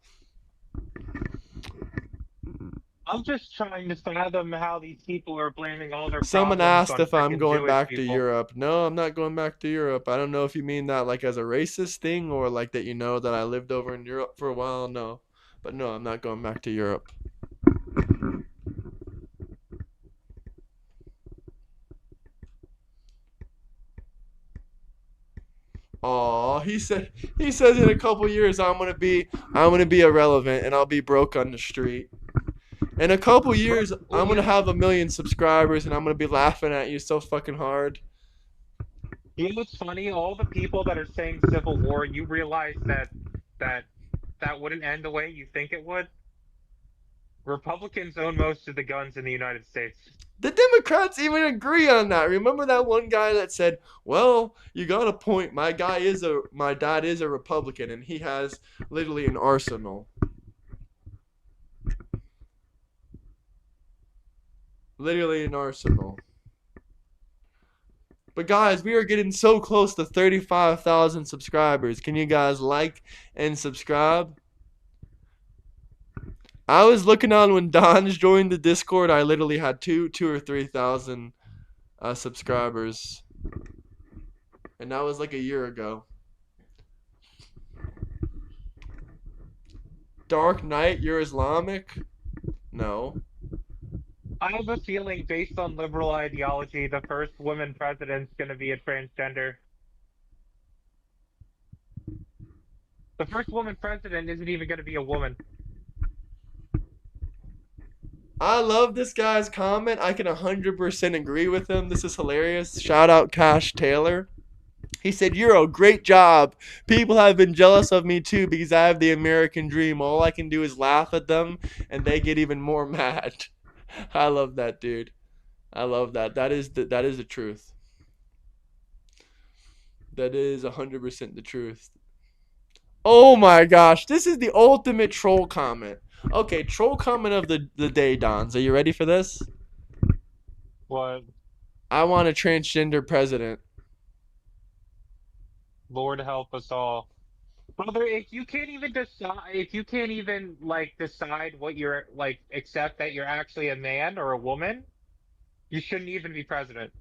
I'm just trying to fathom how these people are blaming all their Someone problems asked on if I'm freaking going Jewish back to people. Europe. No, I'm not going back to Europe. I don't know if you mean that like as a racist thing or like that that I lived over in Europe for a while. No. But no, I'm not going back to Europe. Aw, he says in a couple years I'm gonna be irrelevant and I'll be broke on the street. In a couple years Well, I'm gonna have 1 million subscribers and I'm gonna be laughing at you so fucking hard. you know what's funny? All the people that are saying civil war, you realize that that wouldn't end the way you think it would. Republicans own most of the guns in the United States. The Democrats even agree on that. Remember that one guy that said, "Well, you got a point. My dad is a Republican, and he has literally an arsenal. Literally an arsenal." But guys, we are getting so close to 35,000 subscribers. Can you guys like and subscribe? I was looking on when Don's joined the Discord. I literally had two or 3,000 subscribers, and that was like a year ago. Dark Knight, you're Islamic? No. I have a feeling, based on liberal ideology, the first woman president's going to be a transgender. The first woman president isn't even going to be a woman. I love this guy's comment. I can 100% agree with him. This is hilarious. Shout out Cash Taylor. He said, "Euro, great job. People have been jealous of me too because I have the American dream. All I can do is laugh at them and they get even more mad." I love that, dude. I love that. That is the truth. That is 100% the truth. Oh my gosh, this is the ultimate troll comment. Okay, troll comment of the day, Dons. Are you ready for this? What? I want a transgender president. Lord help us all. Brother, if you can't even decide, if you can't even, like, decide what you're, like, accept that you're actually a man or a woman, you shouldn't even be president.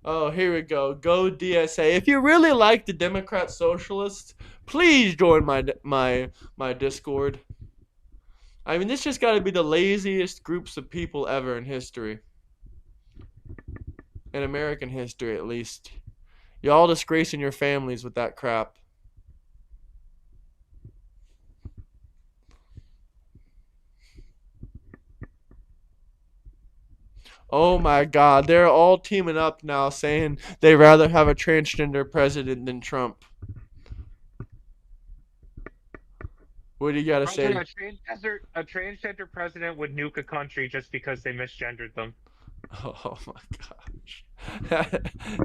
Oh, here we go. Go DSA. If you really like the Democrat Socialists, please join my Discord. I mean, this just got to be the laziest groups of people ever in history. In American history, at least. Y'all disgracing your families with that crap. Oh my god, they're all teaming up now saying they'd rather have a transgender president than Trump. What do you gotta Brother, say? a transgender president would nuke a country just because they misgendered them. Oh my gosh.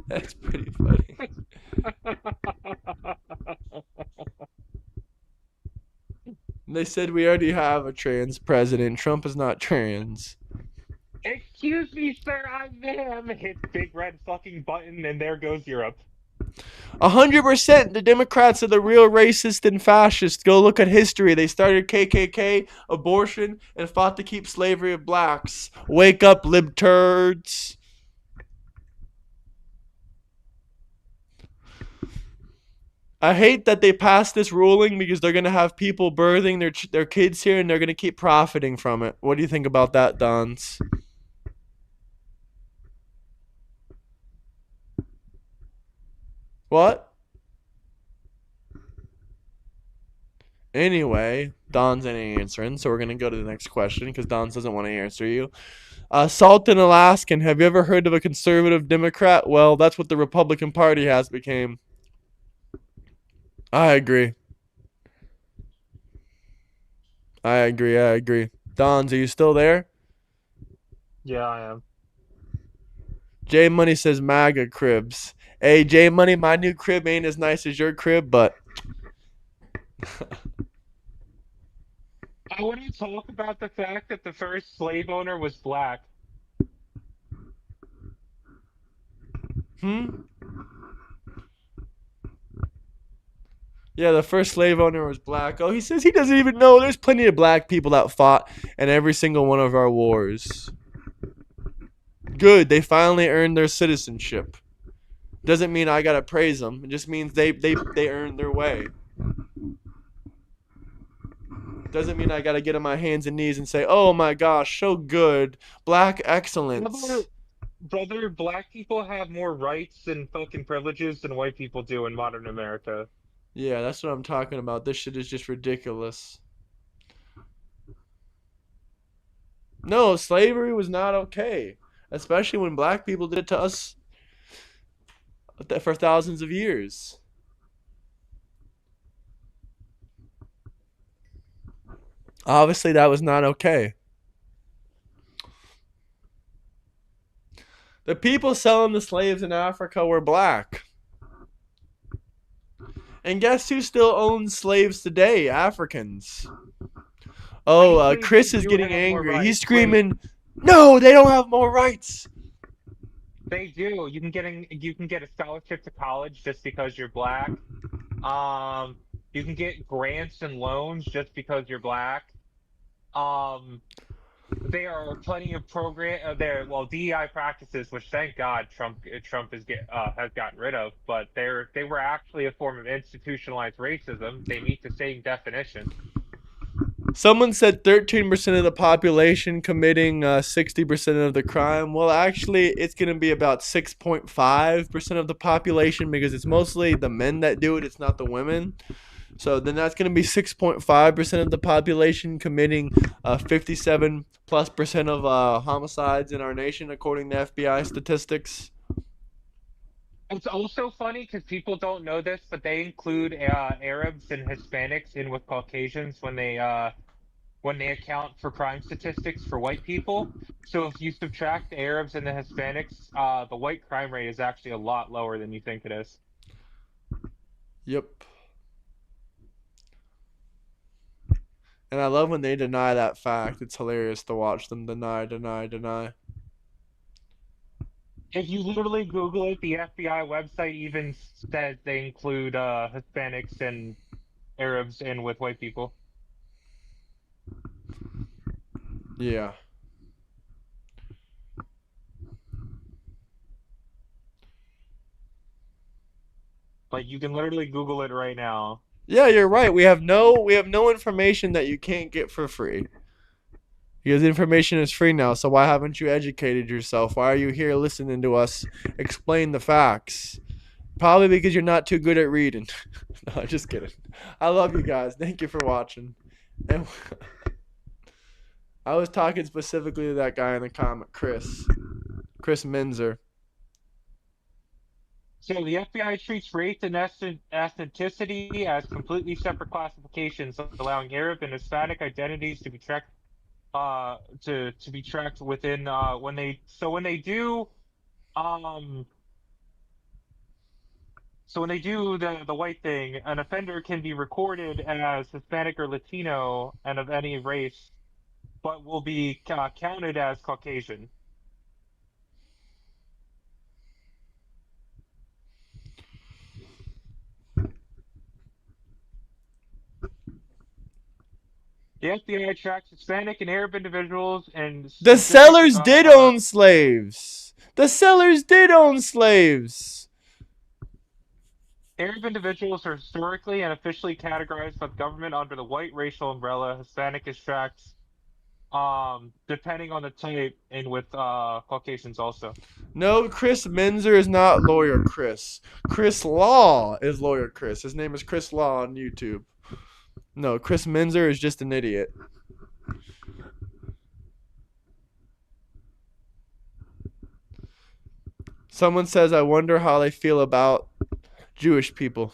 That's pretty funny. They said we already have a trans president. Trump is not trans. Excuse me, sir, I'm him. Hit big red fucking button, and there goes Europe. 100%. The Democrats are the real racist and fascist. Go look at history. They started KKK, abortion, and fought to keep slavery of blacks. Wake up, lib turds. I hate that they passed this ruling because they're gonna have people birthing their kids here and they're gonna keep profiting from it. What do you think about that, Dons? What? Anyway, Don's ain't answering, so we're gonna go to the next question because Don doesn't want to answer you. Salt in Alaskan. Have you ever heard of a conservative Democrat? Well, that's what the Republican Party has became. I agree. I agree. I agree. Dons, are you still there? Yeah, I am. J Money says MAGA cribs. Hey, J Money, my new crib ain't as nice as your crib, but I want to talk about the fact that the first slave owner was black. hmm. Yeah, the first slave owner was black. Oh, he says he doesn't even know. There's plenty of black people that fought in every single one of our wars. Good, they finally earned their citizenship. Doesn't mean I gotta praise them. It just means they earned their way. Doesn't mean I gotta get on my hands and knees and say, "Oh my gosh, so good, black Brother, excellence." brother, black people have more rights and fucking privileges than white people do in modern America. Yeah, that's what I'm talking about. This shit is just ridiculous. No, slavery was not okay, especially when black people did it to us for thousands of years. Obviously, that was not okay. The people selling the slaves in Africa were black. And guess who still owns slaves today? Africans. Oh, Thankfully, they Chris is do getting have more angry. He's rights. Wait, screaming, "No, they don't have more rights." they do. You can get a scholarship to college just because you're black. Um, you can get grants and loans just because you're black. Um, there are plenty of DEI practices, which thank God Trump has gotten rid of, but they were actually a form of institutionalized racism. They meet the same definition. Someone said 13% of the population committing 60% of the crime. Well, actually, it's going to be about 6.5% of the population because it's mostly the men that do it, it's not the women. So then that's going to be 6.5% of the population committing 57 plus percent of homicides in our nation, according to FBI statistics. It's also funny because people don't know this, but they include Arabs and Hispanics in with Caucasians when they account for crime statistics for white people. So if you subtract the Arabs and the Hispanics, the white crime rate is actually a lot lower than you think it is. Yep. And I love when they deny that fact. It's hilarious to watch them deny, deny, deny. If you literally Google it, the FBI website even says they include Hispanics and Arabs in with white people. Yeah. Like you can literally Google it right now. Yeah, you're right. We have no information that you can't get for free. Because information is free now, so why haven't you educated yourself? Why are you here listening to us explain the facts? Probably because you're not too good at reading. No, just kidding. I love you guys. Thank you for watching. And I was talking specifically to that guy in the comment, Chris Menzer. So the FBI treats race and ethnicity as completely separate classifications, allowing Arab and Hispanic identities to be tracked to be tracked within when they do um So when they do the white thing, an offender can be recorded as Hispanic or Latino and of any race, but will be counted as Caucasian. The FBI tracks Hispanic and Arab individuals and The specific sellers did own slaves. The sellers did own slaves. Arab individuals are historically and officially categorized by the government under the white racial umbrella. Hispanic is tracked depending on the type and with Caucasians also. No, Chris Menzer is not lawyer Chris. Chris Law is lawyer Chris. His name is Chris Law on YouTube. No, Chris Menzer is just an idiot. Someone says, I wonder how they feel about Jewish people.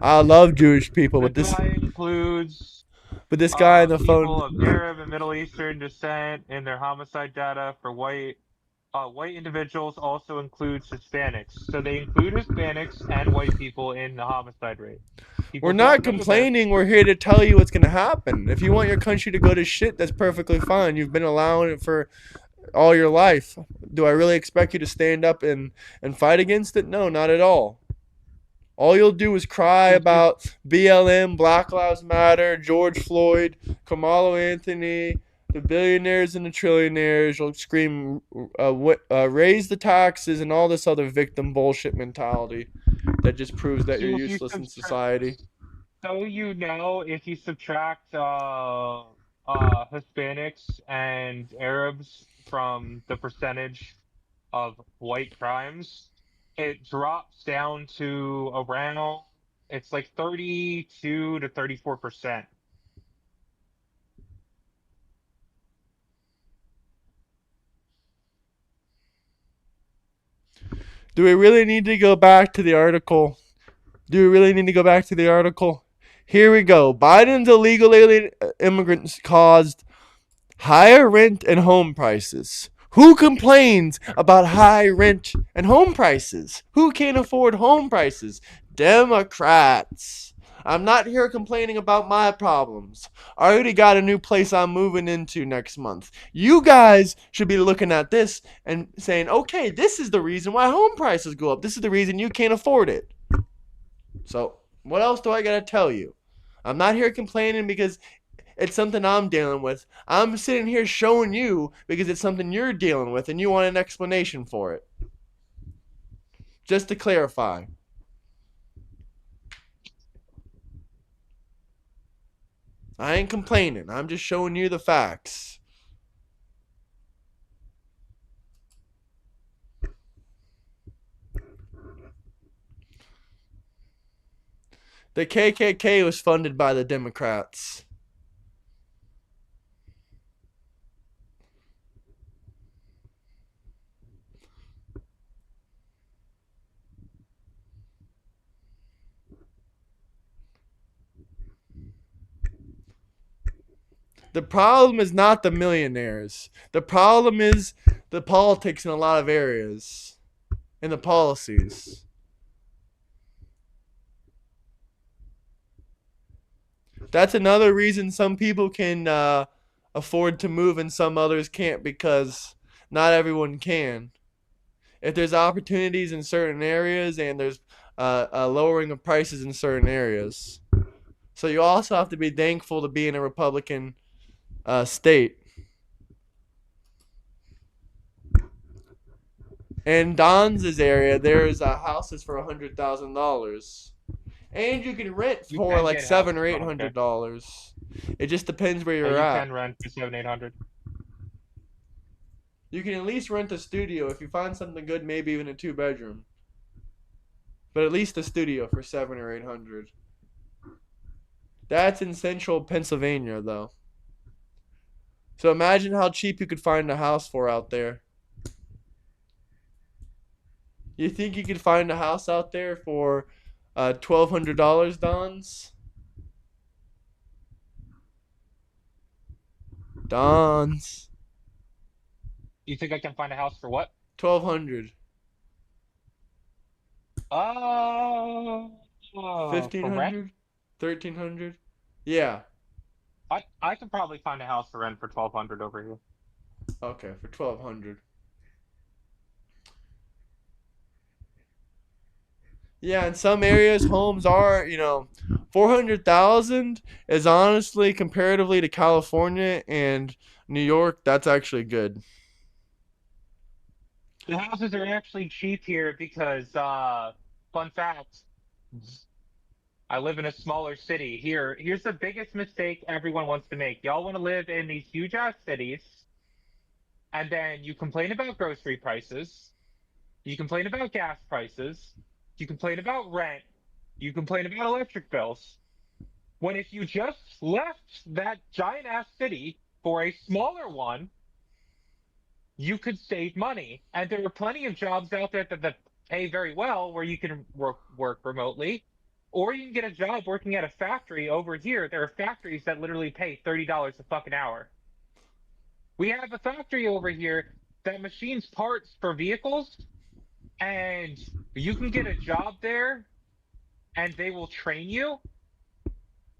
I love Jewish people, The but this guy includes guy on the phone. people of Arab and Middle Eastern descent in their homicide data for white individuals also includes Hispanics. So they include Hispanics and white people in the homicide rate. We're People not don't know this. complaining. We're here to tell you what's going to happen. If you want your country to go to shit, that's perfectly fine. You've been allowing it for all your life. Do I really expect you to stand up and fight against it? No, not at all. All you'll do is cry about BLM, Black Lives Matter, George Floyd, Kamala Anthony, the billionaires and the trillionaires. You'll scream, raise the taxes and all this other victim bullshit mentality that just proves that you're useless in society. So if you subtract Hispanics and Arabs from the percentage of white crimes, it drops down to around it's like 32 to 34%. Do we really need to go back to the article? Here we go. Biden's illegal alien immigrants caused higher rent and home prices. Who complains about high rent and home prices? Who can't afford home prices? Democrats. I'm not here complaining about my problems. I already got a new place I'm moving into next month. You guys should be looking at this and saying, okay, this is the reason why home prices go up. This is the reason you can't afford it. So, what else do I gotta tell you? I'm not here complaining because it's something I'm dealing with. I'm sitting here showing you because it's something you're dealing with and you want an explanation for it. Just to clarify. I ain't complaining. I'm just showing you the facts. The KKK was funded by the Democrats. The problem is not the millionaires. The problem is the politics in a lot of areas and the policies. That's another reason some people can afford to move and some others can't, because not everyone can. If there's opportunities in certain areas and there's a lowering of prices in certain areas. So you also have to be thankful to be in a Republican state. In Don's area, there's houses for $100,000, and you can rent for like $700 or $800. It just depends where you're at. You can rent for $700-800. You can at least rent a studio if you find something good, maybe even a 2-bedroom. But at least a studio for $700 or $800. That's in central Pennsylvania, though. So imagine how cheap you could find a house for out there. You think you could find a house out there for $1,200, Don's? Don's. You think I can find a house for what? $1,200. Uh, Fifteen for rent, hundred, 1300. Yeah. I could probably find a house for rent for 1,200 over here. Okay, for 1200. Yeah, in some areas, homes are, 400,000 is honestly comparatively to California and New York, that's actually good. The houses are actually cheap here because, fun fact, I live in a smaller city. Here's the biggest mistake everyone wants to make. Y'all want to live in these huge ass cities, and then you complain about grocery prices, you complain about gas prices, you complain about rent, you complain about electric bills. When if you just left that giant ass city for a smaller one, you could save money. And there are plenty of jobs out there that pay very well where you can work remotely. Or you can get a job working at a factory over here. There are factories that literally pay $30 a fucking hour. We have a factory over here that machines parts for vehicles, and you can get a job there and they will train you.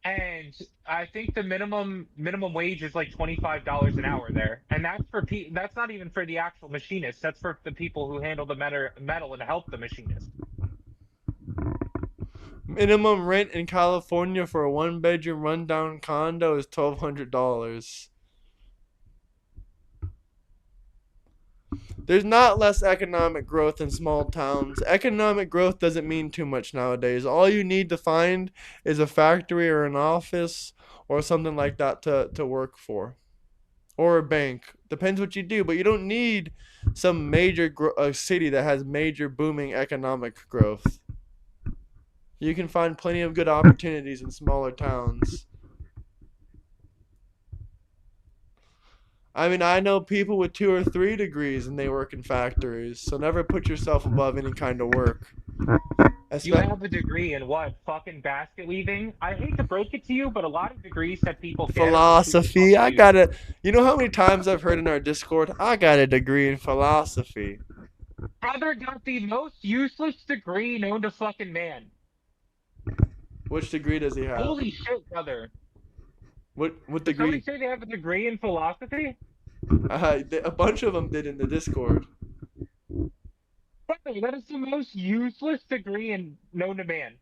And I think the minimum wage is like $25 an hour there, and that's not even for the actual machinists. That's for the people who handle the metal and help the machinist. Minimum rent in California for a one bedroom rundown condo is $1,200. There's not less economic growth in small towns. Economic growth doesn't mean too much nowadays. All you need to find is a factory or an office or something like that to work for. Or a bank. Depends what you do, but you don't need some major city that has major booming economic growth. You can find plenty of good opportunities in smaller towns. I mean, I know people with 2 or 3 degrees and they work in factories, so never put yourself above any kind of work. You Espe- have a degree in what? Fucking basket weaving? I hate to break it to you, but a lot of degrees that people get are super Philosophy. fucking I got useless. it. You know how many times I've heard in our Discord, I got a degree in philosophy. Brother got the most useless degree known to fucking man. Which degree does he have? Holy shit, brother. What Did somebody degree? say they have a degree in philosophy? A bunch of them did in the Discord. Brother, that is the most useless degree in known to man.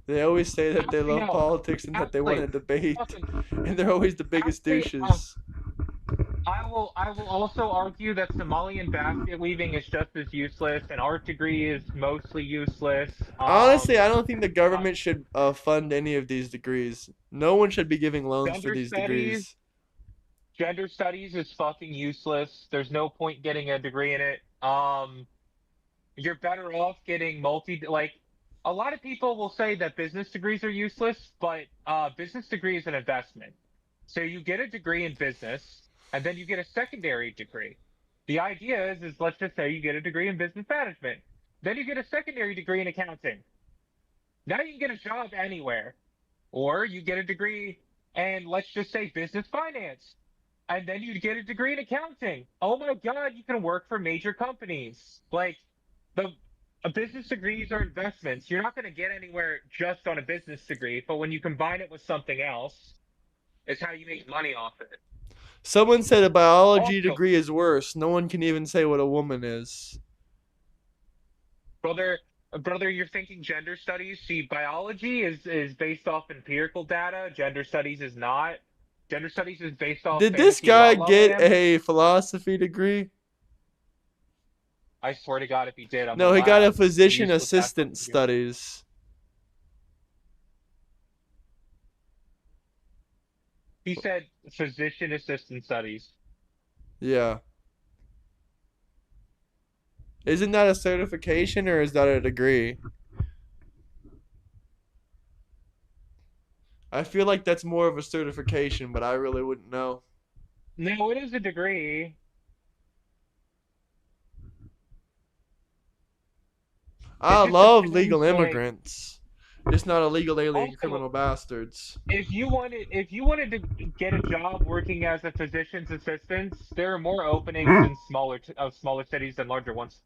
They always say that they Actually, love no. politics and that they want Actually, to debate, fucking. and they're always the biggest Actually, douches. I will also argue that Somalian basket weaving is just as useless. An art degree is mostly useless. Honestly, I don't think the Uh, government should fund any of these degrees. No one should be giving loans for gender these studies, degrees. gender studies is fucking useless. There's no point getting a degree in it. You're better off getting like a lot of people will say that business degrees are useless, but business degree is an investment. So you get a degree in business and then you get a secondary degree. The idea is let's just say you get a degree in business management. Then you get a secondary degree in accounting. Now you can get a job anywhere. Or you get a degree in, let's just say, business finance. And then you get a degree in accounting. Oh my God, you can work for major companies. Like, the business degrees are investments. You're not going to get anywhere just on a business degree, but when you combine it with something else, it's how you make money off it. Someone said a biology Also, degree is worse. No one can even say what a woman is. brother, brother, you're thinking gender studies. See, biology is based off empirical data. Gender studies is not. Gender studies is based off Did this fantasy la guy la get land. a philosophy degree? I swear to God, if he did, I'm gonna No, he got a laugh. physician Useless ass assistant fucking human. studies. He said physician assistant studies. Yeah. Isn't that a certification or is that a degree? I feel like that's more of a certification, but I really wouldn't know. No, it is a degree. It I just love legal depends. Like, immigrants, just not illegal alien also, criminal bastards. if you wanted to get a job working as a physician's assistant, there are more openings in smaller cities than larger ones.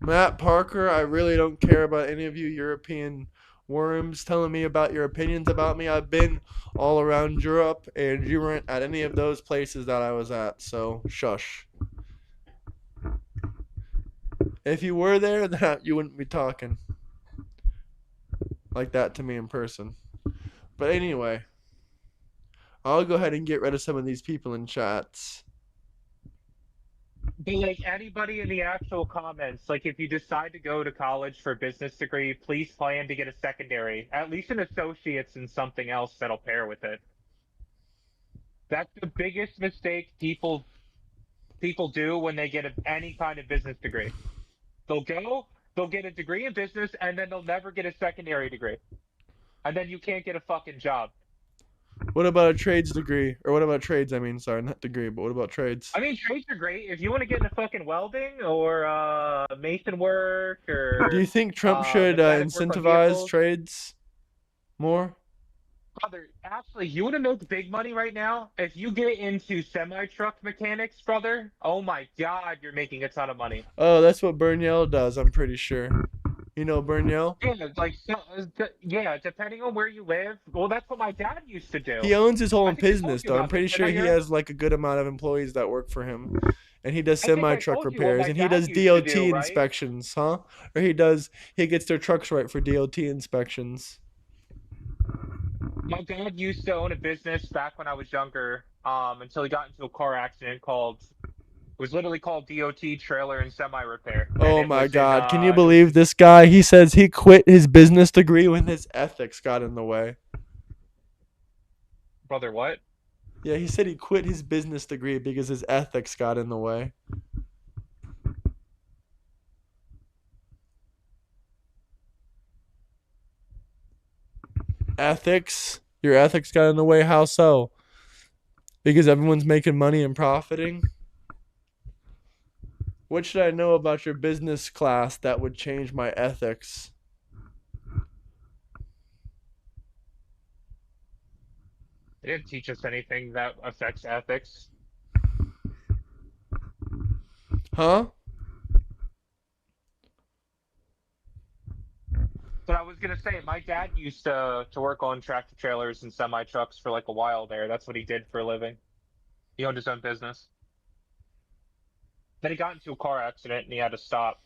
Matt Parker, I really don't care about any of you European worms telling me about your opinions about me. I've been all around Europe, and you weren't at any of those places that I was at, so shush. If you were there, then you wouldn't be talking like that to me in person. But anyway, I'll go ahead and get rid of some of these people in chats. But like anybody in the actual comments, like if you decide to go to college for a business degree, please plan to get a secondary, at least an associate's in something else that'll pair with it. That's the biggest mistake people do when they get any kind of business degree. They'll go, they'll get a degree in business, and then they'll never get a secondary degree, and then you can't get a fucking job. What about a trades degree? Or what about trades? I mean, sorry, not degree, but what about trades? I mean, trades are great if you want to get into fucking welding or mason work Do or you think Trump should mechanic work on incentivize vehicles. trades more? Brother, actually, you want to know the big money right now? If you get into semi-truck mechanics, brother, oh my God, you're making a ton of money. Oh, that's what Burnell does, I'm pretty sure. You know Burnell? Yeah, like so, yeah, depending on where you live. Well, that's what my dad used to do. He owns his I own think I told business, you though. I'm about this, pretty didn't sure I, he Europe? has like a good amount of employees that work for him. And he does I think semi I truck told you what repairs my and he dad does used to do, DOT right? inspections, huh? Or he gets their trucks right for DOT inspections. My dad used to own a business back when I was younger, until he got into a car accident called it was literally called DOT Trailer and Semi Repair, and Oh it my was in god, can you it was believe this guy? He says he quit his business degree when his ethics got in the way. brother what? Yeah, he said he quit his business degree because his ethics got in the way. Ethics? Your ethics got in the way? How so? Because everyone's making money and profiting? What should I know about your business class that would change my ethics? They didn't teach us anything that affects ethics. Huh? But I was gonna say, my dad used to work on tractor trailers and semi trucks for like a while there. That's what he did for a living. He owned his own business. Then he got into a car accident and he had to stop.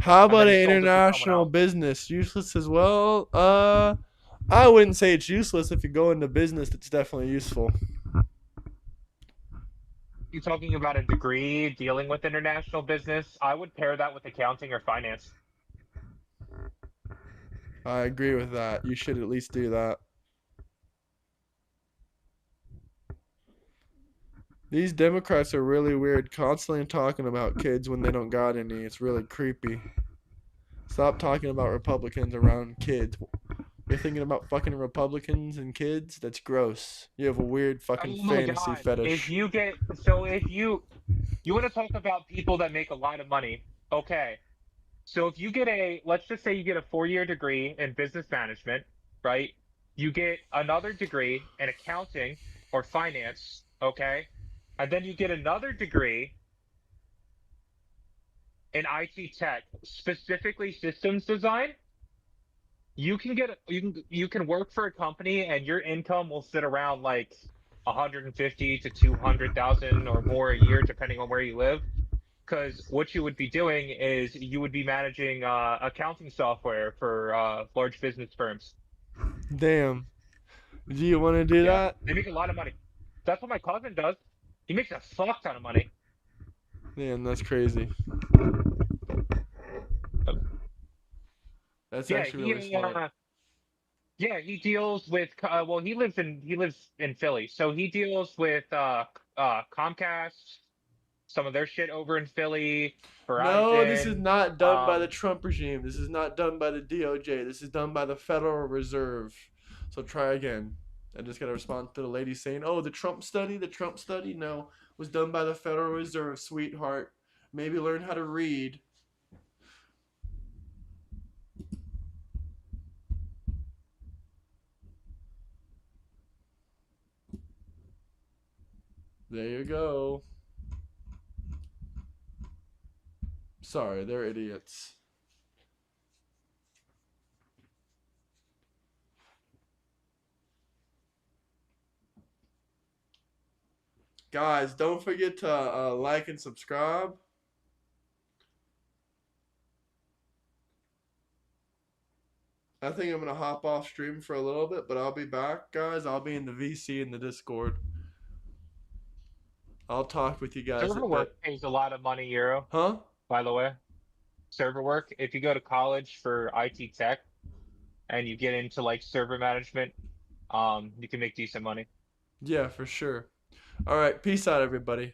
How And about then he an sold it to someone international else. business? Useless as well? I wouldn't say it's useless. If you go into business, it's definitely useful. You talking about a degree dealing with international business? I would pair that with accounting or finance. I agree with that. You should at least do that. These Democrats are really weird, constantly talking about kids when they don't got any. It's really creepy. Stop talking about Republicans around kids. You're thinking about fucking Republicans and kids? That's gross. You have a weird fucking Oh my fantasy God. If fetish. you get so if you want to talk about people that make a lot of money, okay. So if you get let's just say you get a 4-year degree in business management, right? You get another degree in accounting or finance, okay? And then you get another degree in IT tech, specifically systems design. You can work for a company and your income will sit around like 150 to 200,000 or more a year, depending on where you live. Because what you would be doing is you would be managing accounting software for large business firms. Damn. Do you want to do Yeah, that? they make a lot of money. That's what my cousin does. He makes a fuck ton of money. Man, that's crazy. Uh, That's Yeah, actually really smart. he deals with well, he lives in Philly, so he deals with Comcast, some of their shit over in Philly, No, this is Verizon. not done by the Um, Trump regime. This is not done by the DOJ. This is done by the Federal Reserve. So try again. I just got to respond to the lady saying, "Oh, the Trump study, the Trump study." No, was done by the Federal Reserve, sweetheart. Maybe learn how to read. There you go. Sorry, they're idiots. Guys, don't forget to like and subscribe. I think I'm going to hop off stream for a little bit, but I'll be back, guys. I'll be in the VC in the Discord. I'll talk with you guys a Server bit. work pays a lot of money, Euro, Huh? by the way. Server work, if you go to college for IT tech and you get into like server management, you can make decent money. Yeah, for sure. All right. Peace out, everybody.